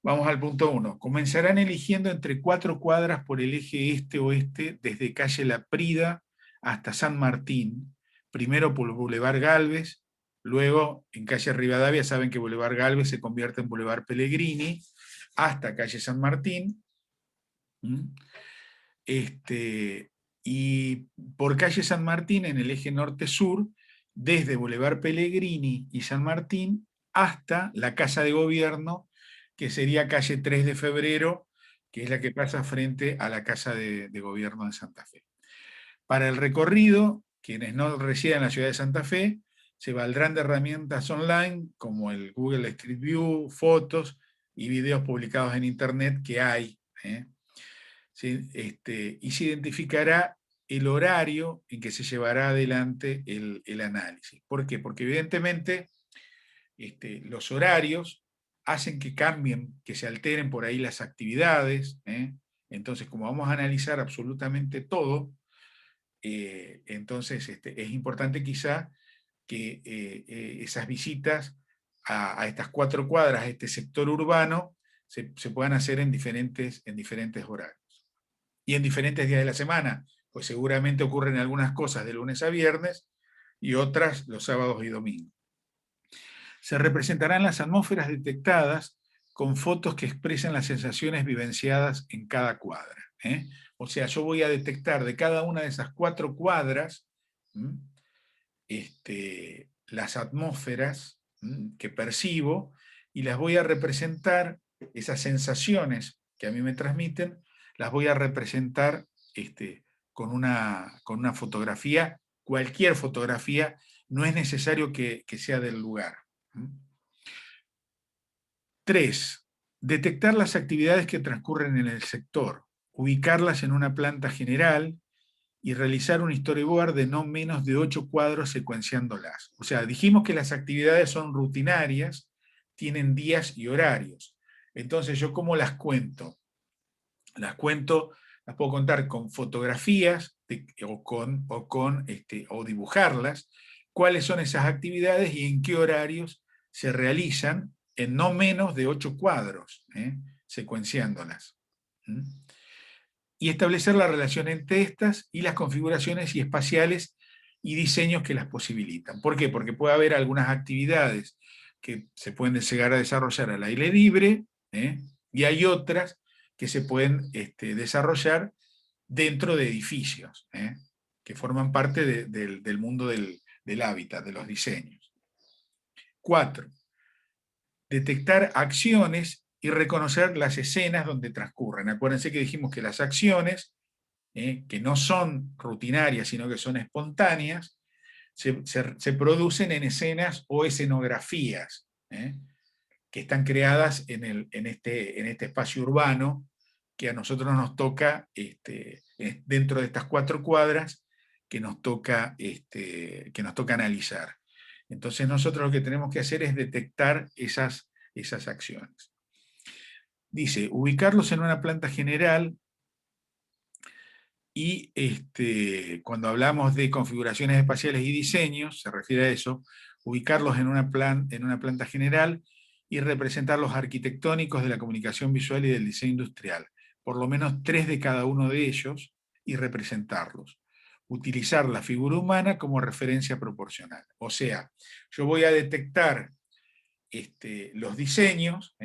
vamos al punto 1. Comenzarán eligiendo entre 4 cuadras por el eje este-oeste, desde calle La Prida hasta San Martín, primero por Boulevard Gálvez, luego en calle Rivadavia, saben que Boulevard Gálvez se convierte en Boulevard Pellegrini, hasta calle San Martín, y por calle San Martín en el eje norte-sur, desde Boulevard Pellegrini y San Martín hasta la Casa de Gobierno, que sería calle 3 de Febrero, que es la que pasa frente a la Casa de Gobierno de Santa Fe. Para el recorrido, quienes no residen en la ciudad de Santa Fe, se valdrán de herramientas online como el Google Street View, fotos, y videos publicados en Internet que hay. ¿Sí? Y se identificará el horario en que se llevará adelante el análisis. ¿Por qué? Porque evidentemente los horarios hacen que cambien, que se alteren por ahí las actividades. Entonces, como vamos a analizar absolutamente todo, entonces es importante quizá que esas visitas a estas 4 cuadras, a este sector urbano, se puedan hacer en diferentes horarios. Y en diferentes días de la semana, pues seguramente ocurren algunas cosas de lunes a viernes y otras los sábados y domingos. Se representarán las atmósferas detectadas con fotos que expresen las sensaciones vivenciadas en cada cuadra. O sea, yo voy a detectar de cada una de esas 4 cuadras las atmósferas que percibo y las voy a representar, esas sensaciones que a mí me transmiten, las voy a representar con una fotografía, cualquier fotografía, no es necesario que sea del lugar. 3. Detectar las actividades que transcurren en el sector, ubicarlas en una planta general y realizar un storyboard de no menos de 8 cuadros secuenciándolas. O sea, dijimos que las actividades son rutinarias, tienen días y horarios. Entonces, ¿yo cómo las cuento? Las puedo contar con fotografías o dibujarlas, cuáles son esas actividades y en qué horarios se realizan en no menos de 8 cuadros, secuenciándolas. Y establecer la relación entre estas y las configuraciones y espaciales y diseños que las posibilitan. ¿Por qué? Porque puede haber algunas actividades que se pueden llegar a desarrollar al aire libre, y hay otras que se pueden desarrollar dentro de edificios, que forman parte del mundo del hábitat, de los diseños. 4. Detectar acciones y reconocer las escenas donde transcurren. Acuérdense que dijimos que las acciones, que no son rutinarias, sino que son espontáneas, se producen en escenas o escenografías, que están creadas en este espacio urbano que a nosotros nos toca, dentro de estas 4 cuadras, que nos toca analizar. Entonces nosotros lo que tenemos que hacer es detectar esas acciones. Dice, ubicarlos en una planta general y cuando hablamos de configuraciones espaciales y diseños, se refiere a eso, ubicarlos en una planta general y representar los arquitectónicos de la comunicación visual y del diseño industrial, por lo menos 3 de cada uno de ellos, y representarlos. Utilizar la figura humana como referencia proporcional. O sea, yo voy a detectar los diseños,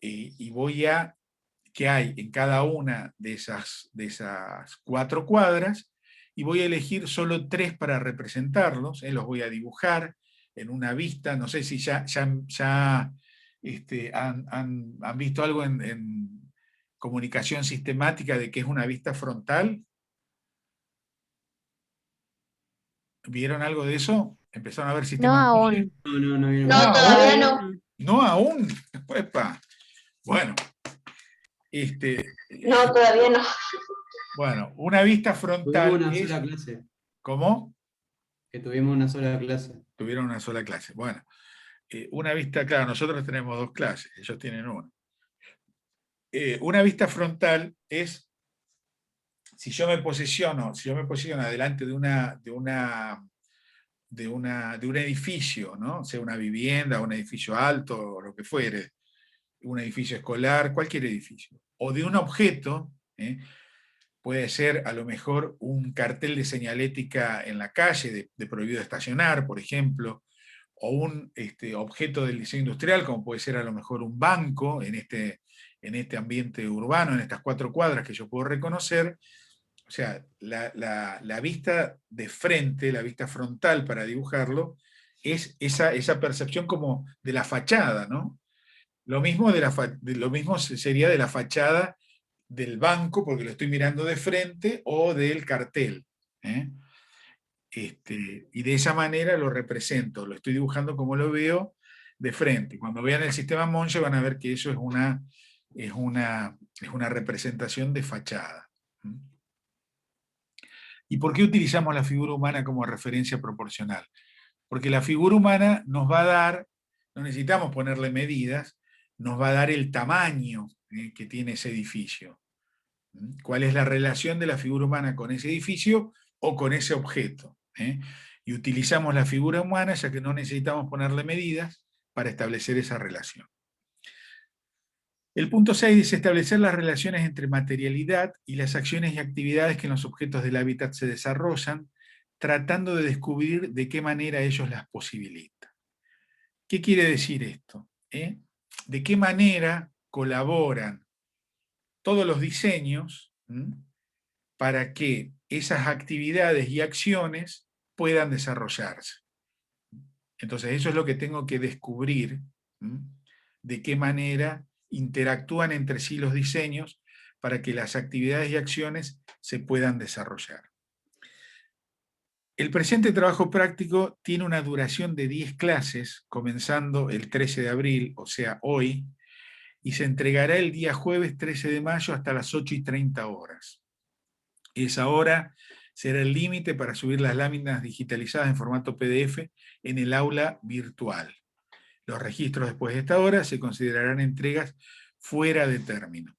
y voy a que hay en cada una de esas 4 cuadras, y voy a elegir solo 3 para representarlos, los voy a dibujar en una vista. No sé si ya han visto algo en comunicación sistemática de qué es una vista frontal. ¿Vieron algo de eso? ¿Empezaron a ver sistemas? No aún. No, No, No, todavía no. ¿No aún? Epa. Bueno. No, todavía no. Bueno, una vista Tuvimos frontal una es... sola clase. ¿Cómo? Que tuvimos una sola clase. Tuvieron una sola clase. Bueno, una vista, claro, nosotros tenemos 2 clases, ellos tienen una. Una vista frontal es, si yo me posiciono delante de un edificio, ¿no? Sea una vivienda, un edificio alto, o lo que fuere, un edificio escolar, cualquier edificio, o de un objeto, puede ser a lo mejor un cartel de señalética en la calle de prohibido estacionar, por ejemplo, o un objeto del diseño industrial, como puede ser a lo mejor un banco en este ambiente urbano, en estas 4 cuadras que yo puedo reconocer. O sea, la vista de frente, la vista frontal para dibujarlo, es esa percepción como de la fachada, ¿no? Lo mismo sería de la fachada del banco, porque lo estoy mirando de frente, o del cartel. Y de esa manera lo represento, lo estoy dibujando como lo veo, de frente. Cuando vean el sistema Monge van a ver que eso es una representación de fachada. ¿Y por qué utilizamos la figura humana como referencia proporcional? Porque la figura humana nos va a dar, no necesitamos ponerle medidas, nos va a dar el tamaño que tiene ese edificio. ¿Cuál es la relación de la figura humana con ese edificio o con ese objeto? Y utilizamos la figura humana ya que no necesitamos ponerle medidas para establecer esa relación. El punto 6 dice establecer las relaciones entre materialidad y las acciones y actividades que en los objetos del hábitat se desarrollan, tratando de descubrir de qué manera ellos las posibilitan. ¿Qué quiere decir esto? ¿De qué manera colaboran todos los diseños para que esas actividades y acciones puedan desarrollarse? Entonces eso es lo que tengo que descubrir, de qué manera interactúan entre sí los diseños para que las actividades y acciones se puedan desarrollar. El presente trabajo práctico tiene una duración de 10 clases, comenzando el 13 de abril, o sea, hoy, y se entregará el día jueves 13 de mayo hasta las 8:30 horas. Esa hora será el límite para subir las láminas digitalizadas en formato PDF en el aula virtual. Los registros después de esta hora se considerarán entregas fuera de término.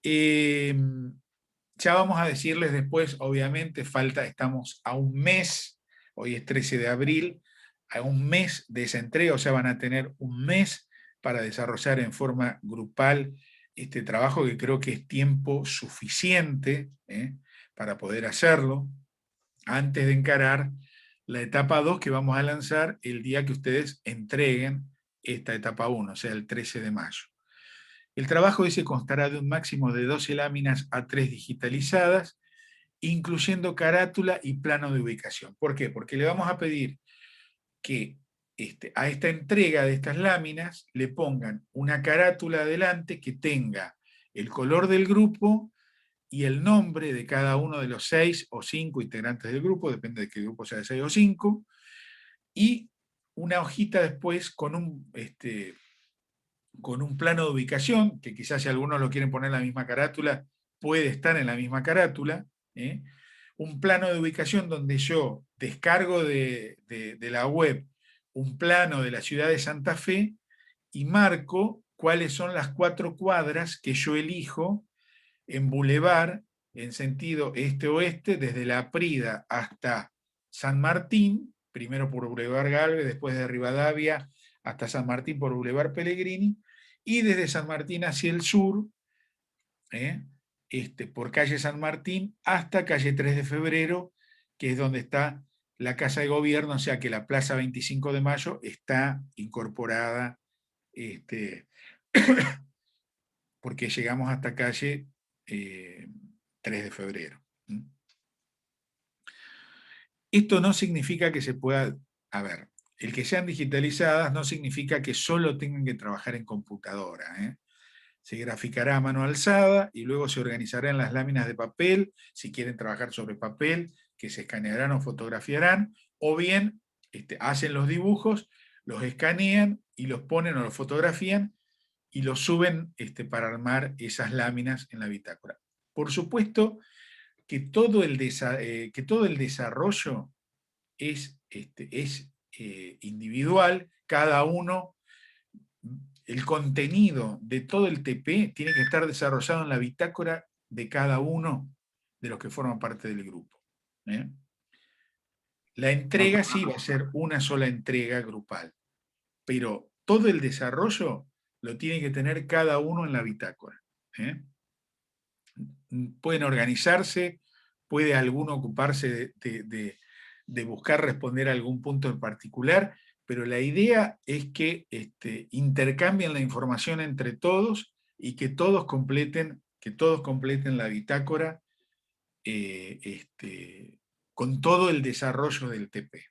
Ya vamos a decirles después, obviamente, estamos a un mes, hoy es 13 de abril, a un mes de esa entrega, o sea, van a tener un mes para desarrollar en forma grupal este trabajo, que creo que es tiempo suficiente para poder hacerlo, antes de encarar la etapa 2 que vamos a lanzar el día que ustedes entreguen esta etapa 1, o sea, el 13 de mayo. El trabajo ese constará de un máximo de 12 láminas A3 digitalizadas, incluyendo carátula y plano de ubicación. ¿Por qué? Porque le vamos a pedir que a esta entrega de estas láminas le pongan una carátula adelante que tenga el color del grupo y el nombre de cada uno de los 6 o 5 integrantes del grupo, depende de qué grupo sea de 6 o 5, y una hojita después con un plano de ubicación, que quizás si algunos lo quieren poner en la misma carátula, puede estar en la misma carátula, un plano de ubicación donde yo descargo de la web un plano de la ciudad de Santa Fe y marco cuáles son las 4 cuadras que yo elijo en Boulevard, en sentido este-oeste, desde La Prida hasta San Martín, primero por Boulevard Galvez, después de Rivadavia hasta San Martín por Boulevard Pellegrini, y desde San Martín hacia el sur, por calle San Martín hasta calle 3 de Febrero, que es donde está la Casa de Gobierno, o sea que la Plaza 25 de Mayo está incorporada, porque llegamos hasta calle 3 de febrero. Esto no significa que se pueda, el que sean digitalizadas no significa que solo tengan que trabajar en computadora. Se graficará a mano alzada y luego se organizará en las láminas de papel, si quieren trabajar sobre papel, que se escanearán o fotografiarán, o bien hacen los dibujos, los escanean y los ponen o los fotografían y los suben para armar esas láminas en la bitácora. Por supuesto que todo el desarrollo es individual, cada uno, el contenido de todo el TP tiene que estar desarrollado en la bitácora de cada uno de los que forman parte del grupo. La entrega sí va a ser una sola entrega grupal, pero todo el desarrollo lo tiene que tener cada uno en la bitácora. Pueden organizarse, puede alguno ocuparse de buscar responder a algún punto en particular, pero la idea es que intercambien la información entre todos y que todos completen la bitácora con todo el desarrollo del TP.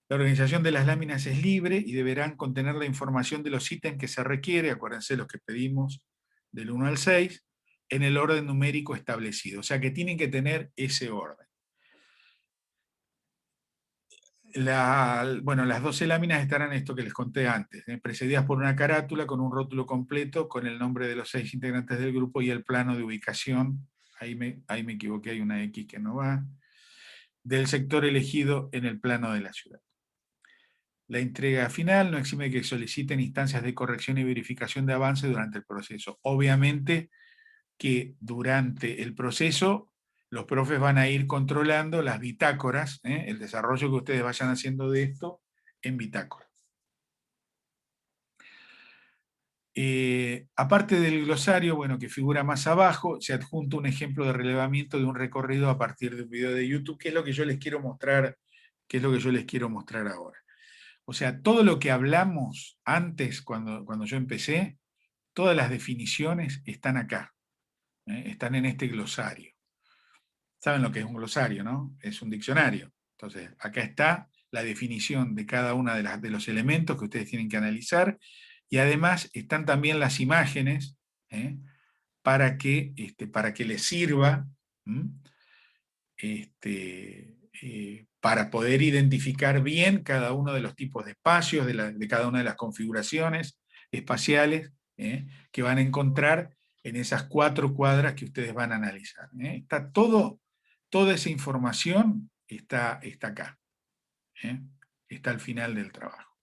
La organización de las láminas es libre y deberán contener la información de los ítems que se requiere, acuérdense los que pedimos del 1 al 6, en el orden numérico establecido. O sea que tienen que tener ese orden. Bueno, las 12 láminas estarán esto que les conté antes, precedidas por una carátula con un rótulo completo, con el nombre de los 6 integrantes del grupo y el plano de ubicación, ahí me equivoqué, hay una X que no va, del sector elegido en el plano de la ciudad. La entrega final no exime que soliciten instancias de corrección y verificación de avance durante el proceso. Obviamente que durante el proceso los profes van a ir controlando las bitácoras, el desarrollo que ustedes vayan haciendo de esto en bitácora. Aparte del glosario, bueno, que figura más abajo, se adjunta un ejemplo de relevamiento de un recorrido a partir de un video de YouTube, que es lo que yo les quiero mostrar, ahora. O sea, todo lo que hablamos antes, cuando yo empecé, todas las definiciones están acá, están en este glosario. Saben lo que es un glosario, ¿no? Es un diccionario. Entonces, acá está la definición de cada uno de los elementos que ustedes tienen que analizar, y además están también las imágenes, para que les sirva, para poder identificar bien cada uno de los tipos de espacios, de cada una de las configuraciones espaciales que van a encontrar en esas 4 cuadras que ustedes van a analizar. Está toda esa información está acá. Está al final del trabajo.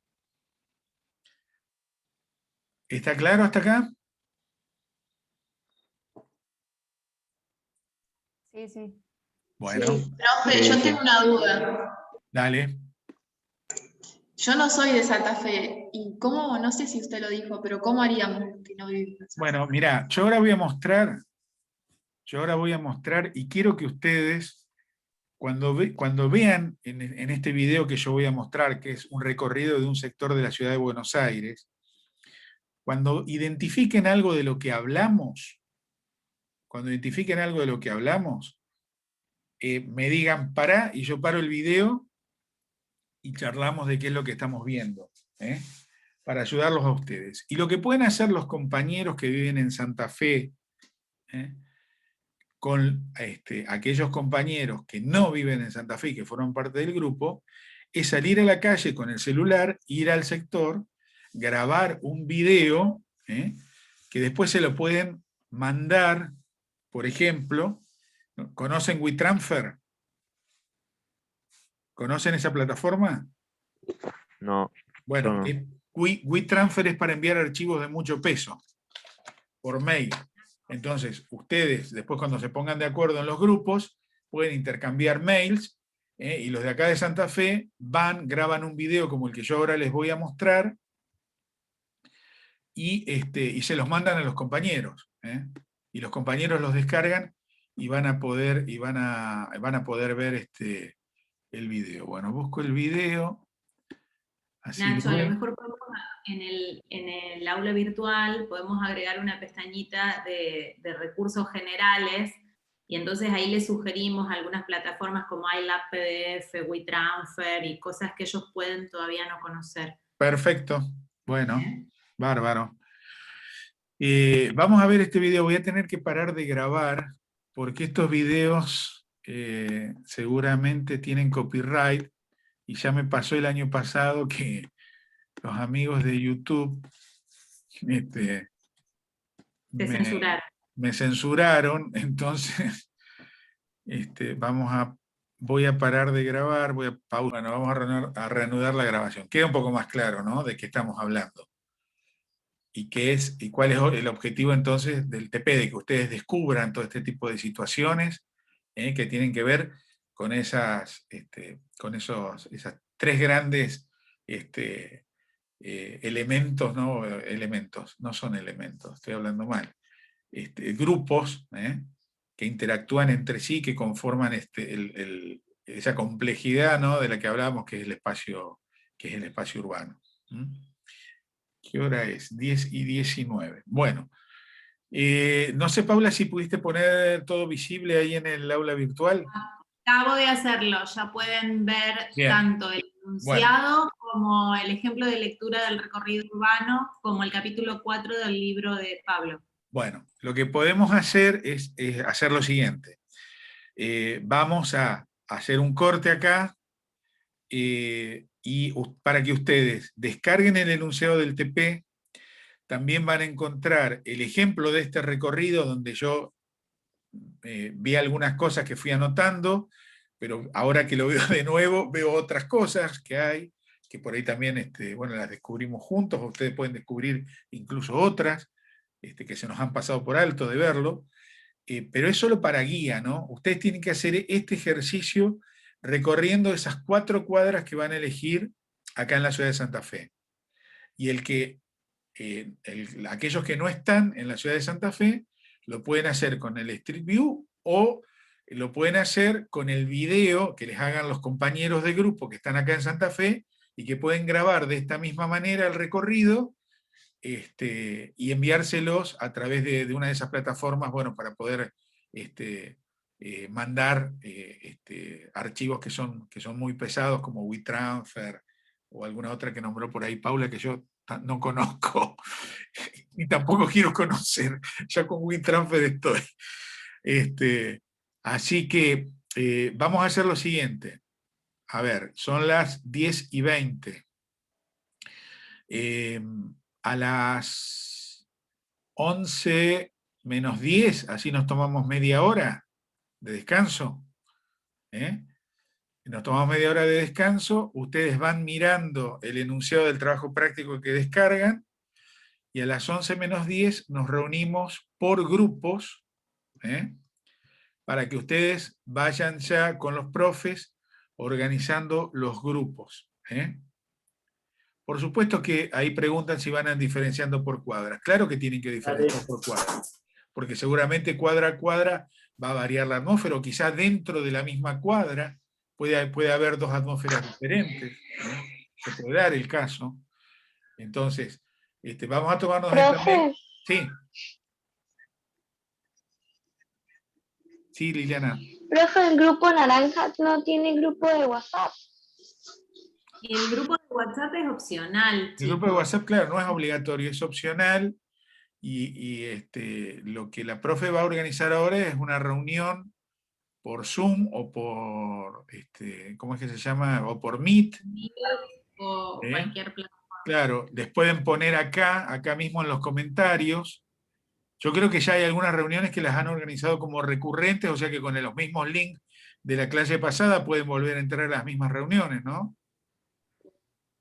¿Está claro hasta acá? Sí, sí. Bueno, Sí, profe, yo tengo una duda. dale. Yo no soy de Santa Fe, y cómo, no sé si usted lo dijo, pero ¿cómo haríamos que no vivimos en Santa Fe? Bueno, mira, yo ahora voy a mostrar, y quiero que ustedes, cuando vean en este video que yo voy a mostrar, que es un recorrido de un sector de la ciudad de Buenos Aires, cuando identifiquen algo de lo que hablamos, me digan pará, y yo paro el video y charlamos de qué es lo que estamos viendo, para ayudarlos a ustedes. Y lo que pueden hacer los compañeros que viven en Santa Fe, con aquellos compañeros que no viven en Santa Fe y que forman parte del grupo, es salir a la calle con el celular, ir al sector, grabar un video, que después se lo pueden mandar, por ejemplo, ¿conocen WeTransfer? ¿Conocen esa plataforma? No. Bueno, yo no. WeTransfer es para enviar archivos de mucho peso, por mail. Entonces, ustedes, después cuando se pongan de acuerdo en los grupos, pueden intercambiar mails, y los de acá de Santa Fe graban un video como el que yo ahora les voy a mostrar, y se los mandan a los compañeros. Y los compañeros los descargan y van a poder ver el video. Bueno, busco el video. Así Nacho, a lo mejor podemos, en el aula virtual podemos agregar una pestañita de recursos generales, y entonces ahí les sugerimos algunas plataformas como iLab PDF, WeTransfer y cosas que ellos pueden todavía no conocer. Perfecto. Bueno, bárbaro. Vamos a ver este video. Voy a tener que parar de grabar porque estos videos seguramente tienen copyright, y ya me pasó el año pasado que los amigos de YouTube me censuraron. Entonces voy a parar de grabar, vamos a reanudar la grabación. Queda un poco más claro, ¿no?, de qué estamos hablando. Y cuál es el objetivo entonces del TP, de que ustedes descubran todo este tipo de situaciones que tienen que ver con esas 3 grandes elementos, no son elementos, estoy hablando mal, grupos que interactúan entre sí, que conforman esa complejidad, ¿no?, de la que hablábamos, que es el espacio urbano. ¿Qué hora es? 10:19. Bueno, no sé, Paula, si pudiste poner todo visible ahí en el aula virtual. Acabo de hacerlo, ya pueden ver Bien. tanto el enunciado como el ejemplo de lectura del recorrido urbano, como el capítulo 4 del libro de Pablo. Bueno, lo que podemos hacer es hacer lo siguiente. Vamos a hacer un corte acá, para que ustedes descarguen el enunciado del TP, también van a encontrar el ejemplo de este recorrido donde yo vi algunas cosas que fui anotando, pero ahora que lo veo de nuevo, veo otras cosas que hay, que por ahí también bueno, las descubrimos juntos, o ustedes pueden descubrir incluso otras que se nos han pasado por alto de verlo, pero es solo para guía, ¿no? Ustedes tienen que hacer este ejercicio recorriendo esas 4 cuadras que van a elegir acá en la ciudad de Santa Fe. Y aquellos que no están en la ciudad de Santa Fe, lo pueden hacer con el Street View o lo pueden hacer con el video que les hagan los compañeros de grupo que están acá en Santa Fe y que pueden grabar de esta misma manera el recorrido y enviárselos a través de una de esas plataformas, bueno, para poder mandar archivos que son muy pesados, como WeTransfer o alguna otra que nombró por ahí Paula, que yo no conozco, ni tampoco quiero conocer, ya con WeTransfer estoy. Así que vamos a hacer lo siguiente. A ver, son las 10:20. A las 11 menos 10, así nos tomamos media hora de descanso. Nos tomamos media hora de descanso, ustedes van mirando el enunciado del trabajo práctico que descargan, y a las 11 menos 10 nos reunimos por grupos, para que ustedes vayan ya con los profes organizando los grupos. Por supuesto que ahí preguntan si van a diferenciando por cuadras. Claro que tienen que diferenciar por cuadras, porque seguramente cuadra a cuadra va a variar la atmósfera, o quizá dentro de la misma cuadra puede haber 2 atmósferas diferentes, ¿no? Se puede dar el caso. Entonces, vamos a tomarnos... Profe. Sí. Sí, Liliana. Profe, el grupo naranja no tiene grupo de WhatsApp. El grupo de WhatsApp es opcional, El grupo de chicos. WhatsApp, claro, no es obligatorio, es opcional, lo que la profe va a organizar ahora es una reunión por Zoom o por, ¿cómo es que se llama? O por Meet. O cualquier plataforma. Claro, les pueden poner acá mismo en los comentarios. Yo creo que ya hay algunas reuniones que las han organizado como recurrentes, o sea que con los mismos links de la clase pasada pueden volver a entrar a las mismas reuniones, ¿no?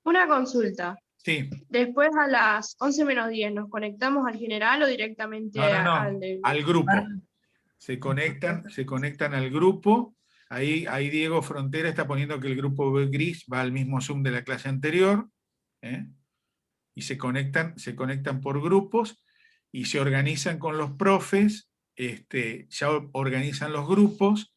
Una consulta. Sí. Después a las 11 menos 10, ¿nos conectamos al general o directamente al grupo? Se conectan al grupo. Ahí Diego Frontera está poniendo que el grupo gris va al mismo Zoom de la clase anterior. Y se conectan por grupos y se organizan con los profes, ya organizan los grupos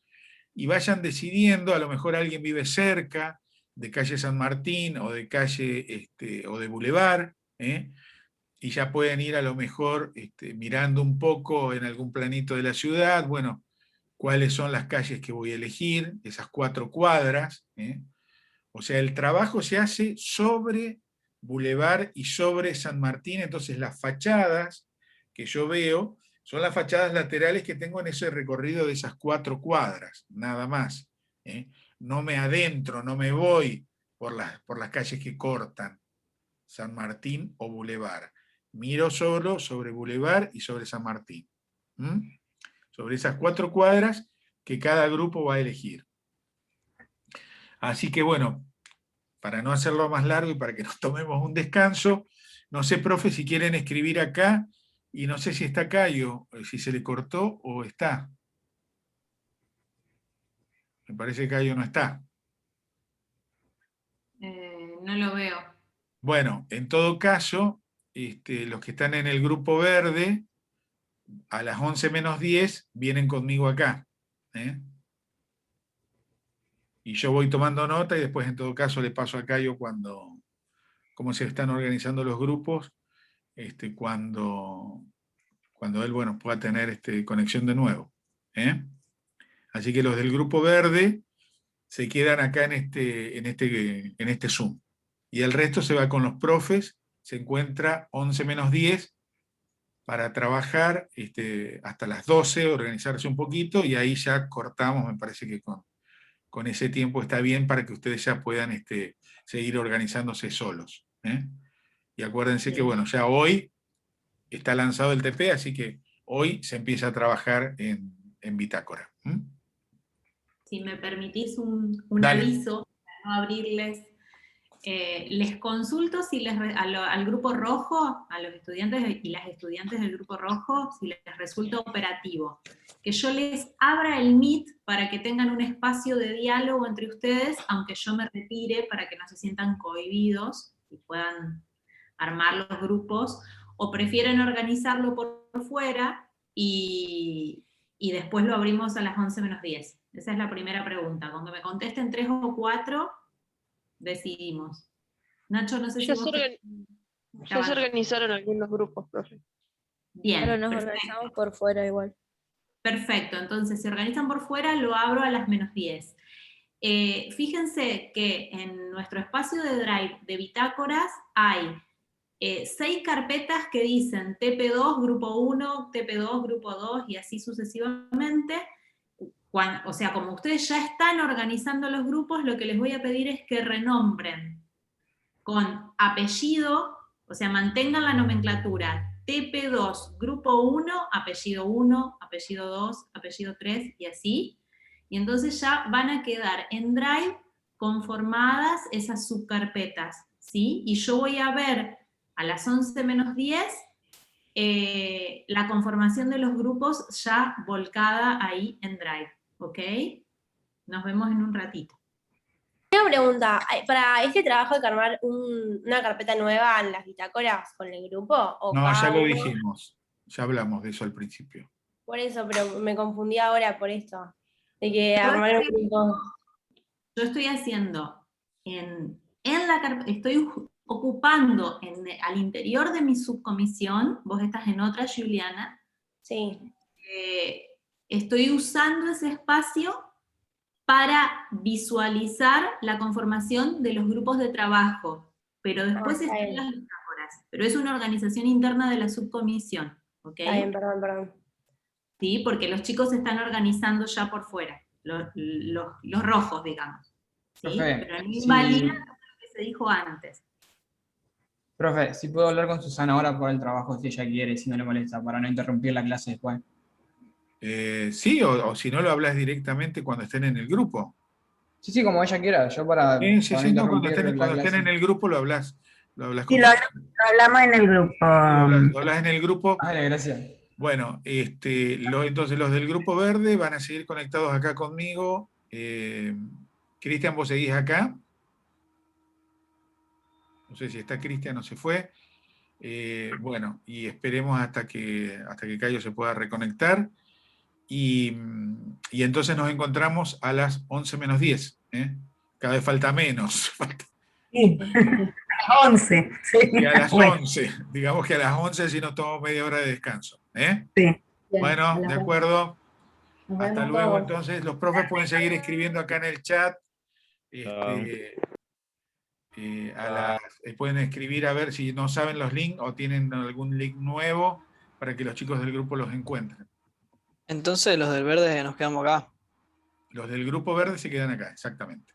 y vayan decidiendo, a lo mejor alguien vive cerca de calle San Martín o de calle o de Boulevard, y ya pueden ir a lo mejor mirando un poco en algún planito de la ciudad, bueno, cuáles son las calles que voy a elegir, esas 4 cuadras. O sea, el trabajo se hace sobre Boulevard y sobre San Martín, entonces las fachadas que yo veo son las fachadas laterales que tengo en ese recorrido de esas 4 cuadras, nada más. No me adentro, no me voy por las calles que cortan San Martín o Boulevard. Miro solo sobre Boulevard y sobre San Martín. Sobre esas 4 cuadras que cada grupo va a elegir. Así que bueno, para no hacerlo más largo y para que nos tomemos un descanso, no sé, profe, si quieren escribir acá, y no sé si está Cayo, si se le cortó o está. Me parece que Cayo no está. No lo veo. Bueno, en todo caso, los que están en el grupo verde, a las 11 menos 10, vienen conmigo acá. Y yo voy tomando nota y después en todo caso le paso a Cayo cómo se están organizando los grupos, cuando él, bueno, pueda tener conexión de nuevo. Así que los del grupo verde se quedan acá en este Zoom. Y el resto se va con los profes, se encuentra 11 menos 10 para trabajar hasta las 12, organizarse un poquito, y ahí ya cortamos, me parece que con ese tiempo está bien para que ustedes ya puedan seguir organizándose solos. Y acuérdense que, bueno, ya hoy está lanzado el TP, así que hoy se empieza a trabajar en Bitácora. Si me permitís un Dale. aviso, para no abrirles, les consulto si al grupo rojo, a los estudiantes y las estudiantes del grupo rojo, si les resulta operativo. Que yo les abra el Meet para que tengan un espacio de diálogo entre ustedes, aunque yo me retire para que no se sientan cohibidos y puedan armar los grupos, o prefieren organizarlo por fuera y después lo abrimos a las 11:10. Esa es la primera pregunta. Con que me contesten 3 o 4, decidimos. Nacho, no sé si Ya vos... ya se organizaron algunos grupos, profe. Bien, Pero nos perfecto. organizamos por fuera igual. Perfecto, entonces si organizan por fuera, lo abro a las -10. Fíjense que en nuestro espacio de Drive de bitácoras hay 6 carpetas que dicen TP2, grupo 1, TP2, grupo 2, y así sucesivamente. O sea, como ustedes ya están organizando los grupos, lo que les voy a pedir es que renombren con apellido, o sea, mantengan la nomenclatura. TP2, grupo 1, apellido 1, apellido 2, apellido 3, y así. Y entonces ya van a quedar en Drive conformadas esas subcarpetas, ¿sí? Y yo voy a ver a las 11:10 la conformación de los grupos ya volcada ahí en Drive, ¿ok? Nos vemos en un ratito. Una pregunta, ¿para este trabajo hay que armar una carpeta nueva en las bitácoras con el grupo? ¿O No, cada ya lo uno? dijimos, ya hablamos de eso al principio. Por eso, pero me confundí ahora por esto. De que armar un grupo. Yo estoy haciendo en la carpeta, estoy ocupando al interior de mi subcomisión, vos estás en otra, Juliana. Sí. Estoy usando ese espacio para visualizar la conformación de los grupos de trabajo, pero después está están bien. las bitácoras. Pero es una organización interna de la subcomisión, ¿ok? Está bien, perdón. Sí, porque los chicos se están organizando ya por fuera, los rojos, digamos. ¿Sí? Profe, Pero no sí. invalida lo que se dijo antes. Profe, si puedo hablar con Susana ahora por el trabajo, si ella quiere, si no le molesta, para no interrumpir la clase después. Sí, o si no lo hablas directamente cuando estén en el grupo. Sí, como ella quiera, yo para Sí, no no, cuando interrumpir estén, la en clase. el grupo lo hablas. Sí, lo hablamos en el grupo. Lo hablas en el grupo. Vale, gracias. Bueno, entonces los del grupo verde van a seguir conectados acá conmigo. Cristian, ¿vos seguís acá? No sé si está Cristian o se fue. Bueno, y esperemos hasta que Cayo se pueda reconectar. Y entonces nos encontramos a las 11:10. Cada vez falta menos. Sí, a las 11. Sí. Y a las Bueno. 11, digamos que a las 11 sí nos tomamos media hora de descanso. Sí. Bueno, de acuerdo. Nos Hasta vemos luego, todos. entonces. Los profes pueden seguir escribiendo acá en el chat. Pueden escribir a ver si no saben los links o tienen algún link nuevo para que los chicos del grupo los encuentren. Entonces los del verde nos quedamos acá. Los del grupo verde se quedan acá, exactamente.